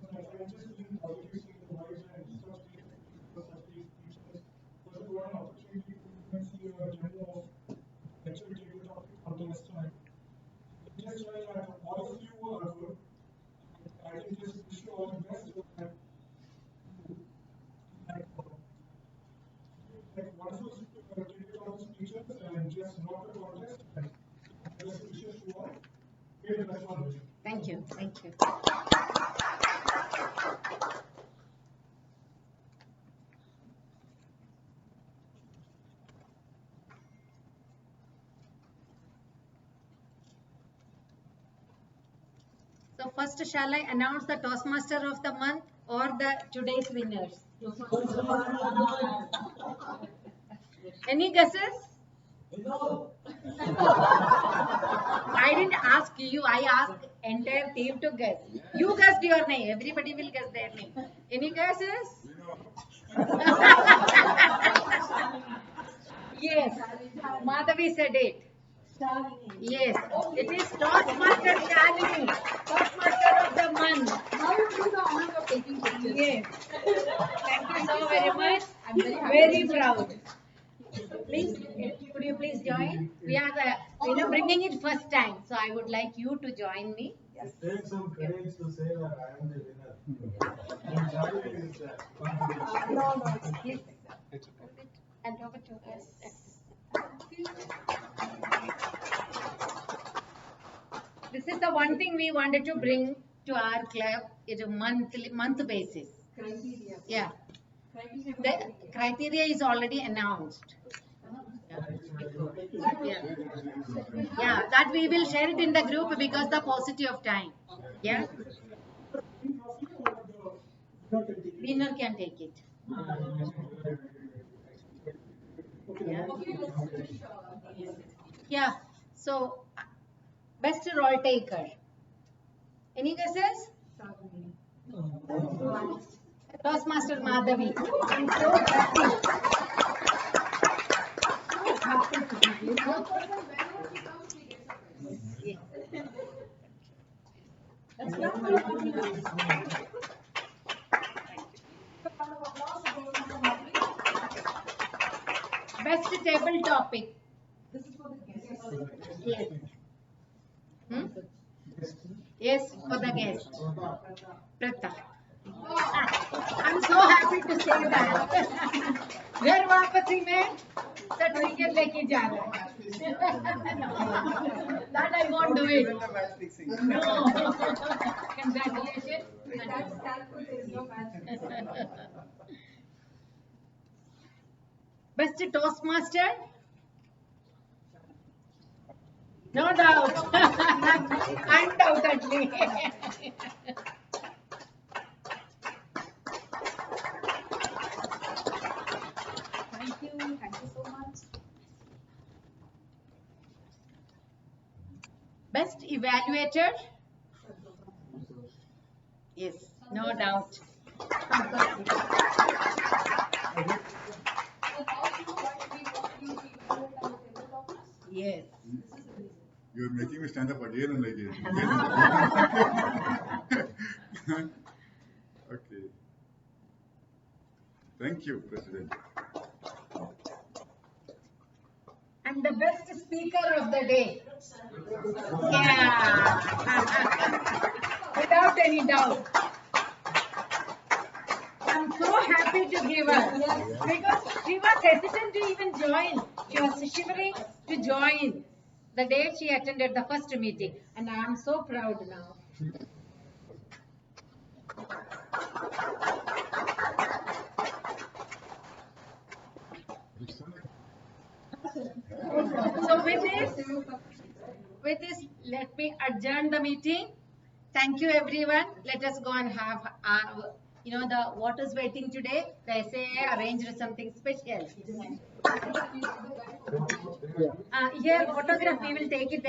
everybody, and I'm just feeling positive, seeing the vibes and such great speeches. Was it one opportunity to even see a demo of lecture table topic for the next time? Just like that, all of you are good. I can just wish you all the best. And like wonderful table topic speeches and just not the contest. And best wishes to all. Here's the best one. Thank you. Thank you. So first, shall I announce the Toastmaster of the month or the today's winners? Any guesses? No. I didn't ask you. I asked entire team to guess. You guessed your name. Everybody will guess their name. Any guesses? Yes. Madhavi said it. Yes, it is Toastmaster Shalini, Toastmaster of the month. Now you do the honor of taking pictures. Yes. Thank you so very much. I'm very happy. Very proud. Please, could you please join? We are bringing it first time, so I would like you to join me. It takes some courage to say that I am the winner. And Charlie is No. Please. And over to us. This is the one thing we wanted to bring to our club. It's a month basis. Criteria. Yeah. The criteria is already announced. Yeah, that we will share it in the group because the paucity of time. Yeah. Winner can take it. Yeah. Yeah. So, best role taker. Any guesses? Toastmaster Madhavi. I'm so Best table topic. This is for the guests. Yes. Yes, for the guest. Pratha. I'm so happy to say that. घर वापसी में certificate लेके जा रहा है. That I won't do it. No. Congratulations. Best Toastmaster? No doubt. Undoubtedly. Thank you so much. Best Evaluator? Yes, no doubt. Yes. You're making me stand up again and again. Okay. Thank you, President. And the best speaker of the day. Yeah. Without any doubt. I'm so happy to give her because she was hesitant to even join. She was shivering to join the day she attended the first meeting, and I am so proud now. So with this, let me adjourn the meeting. Thank you, everyone. Let us go and have the what is waiting today. They say arrange something special. Here, photograph, we will take it.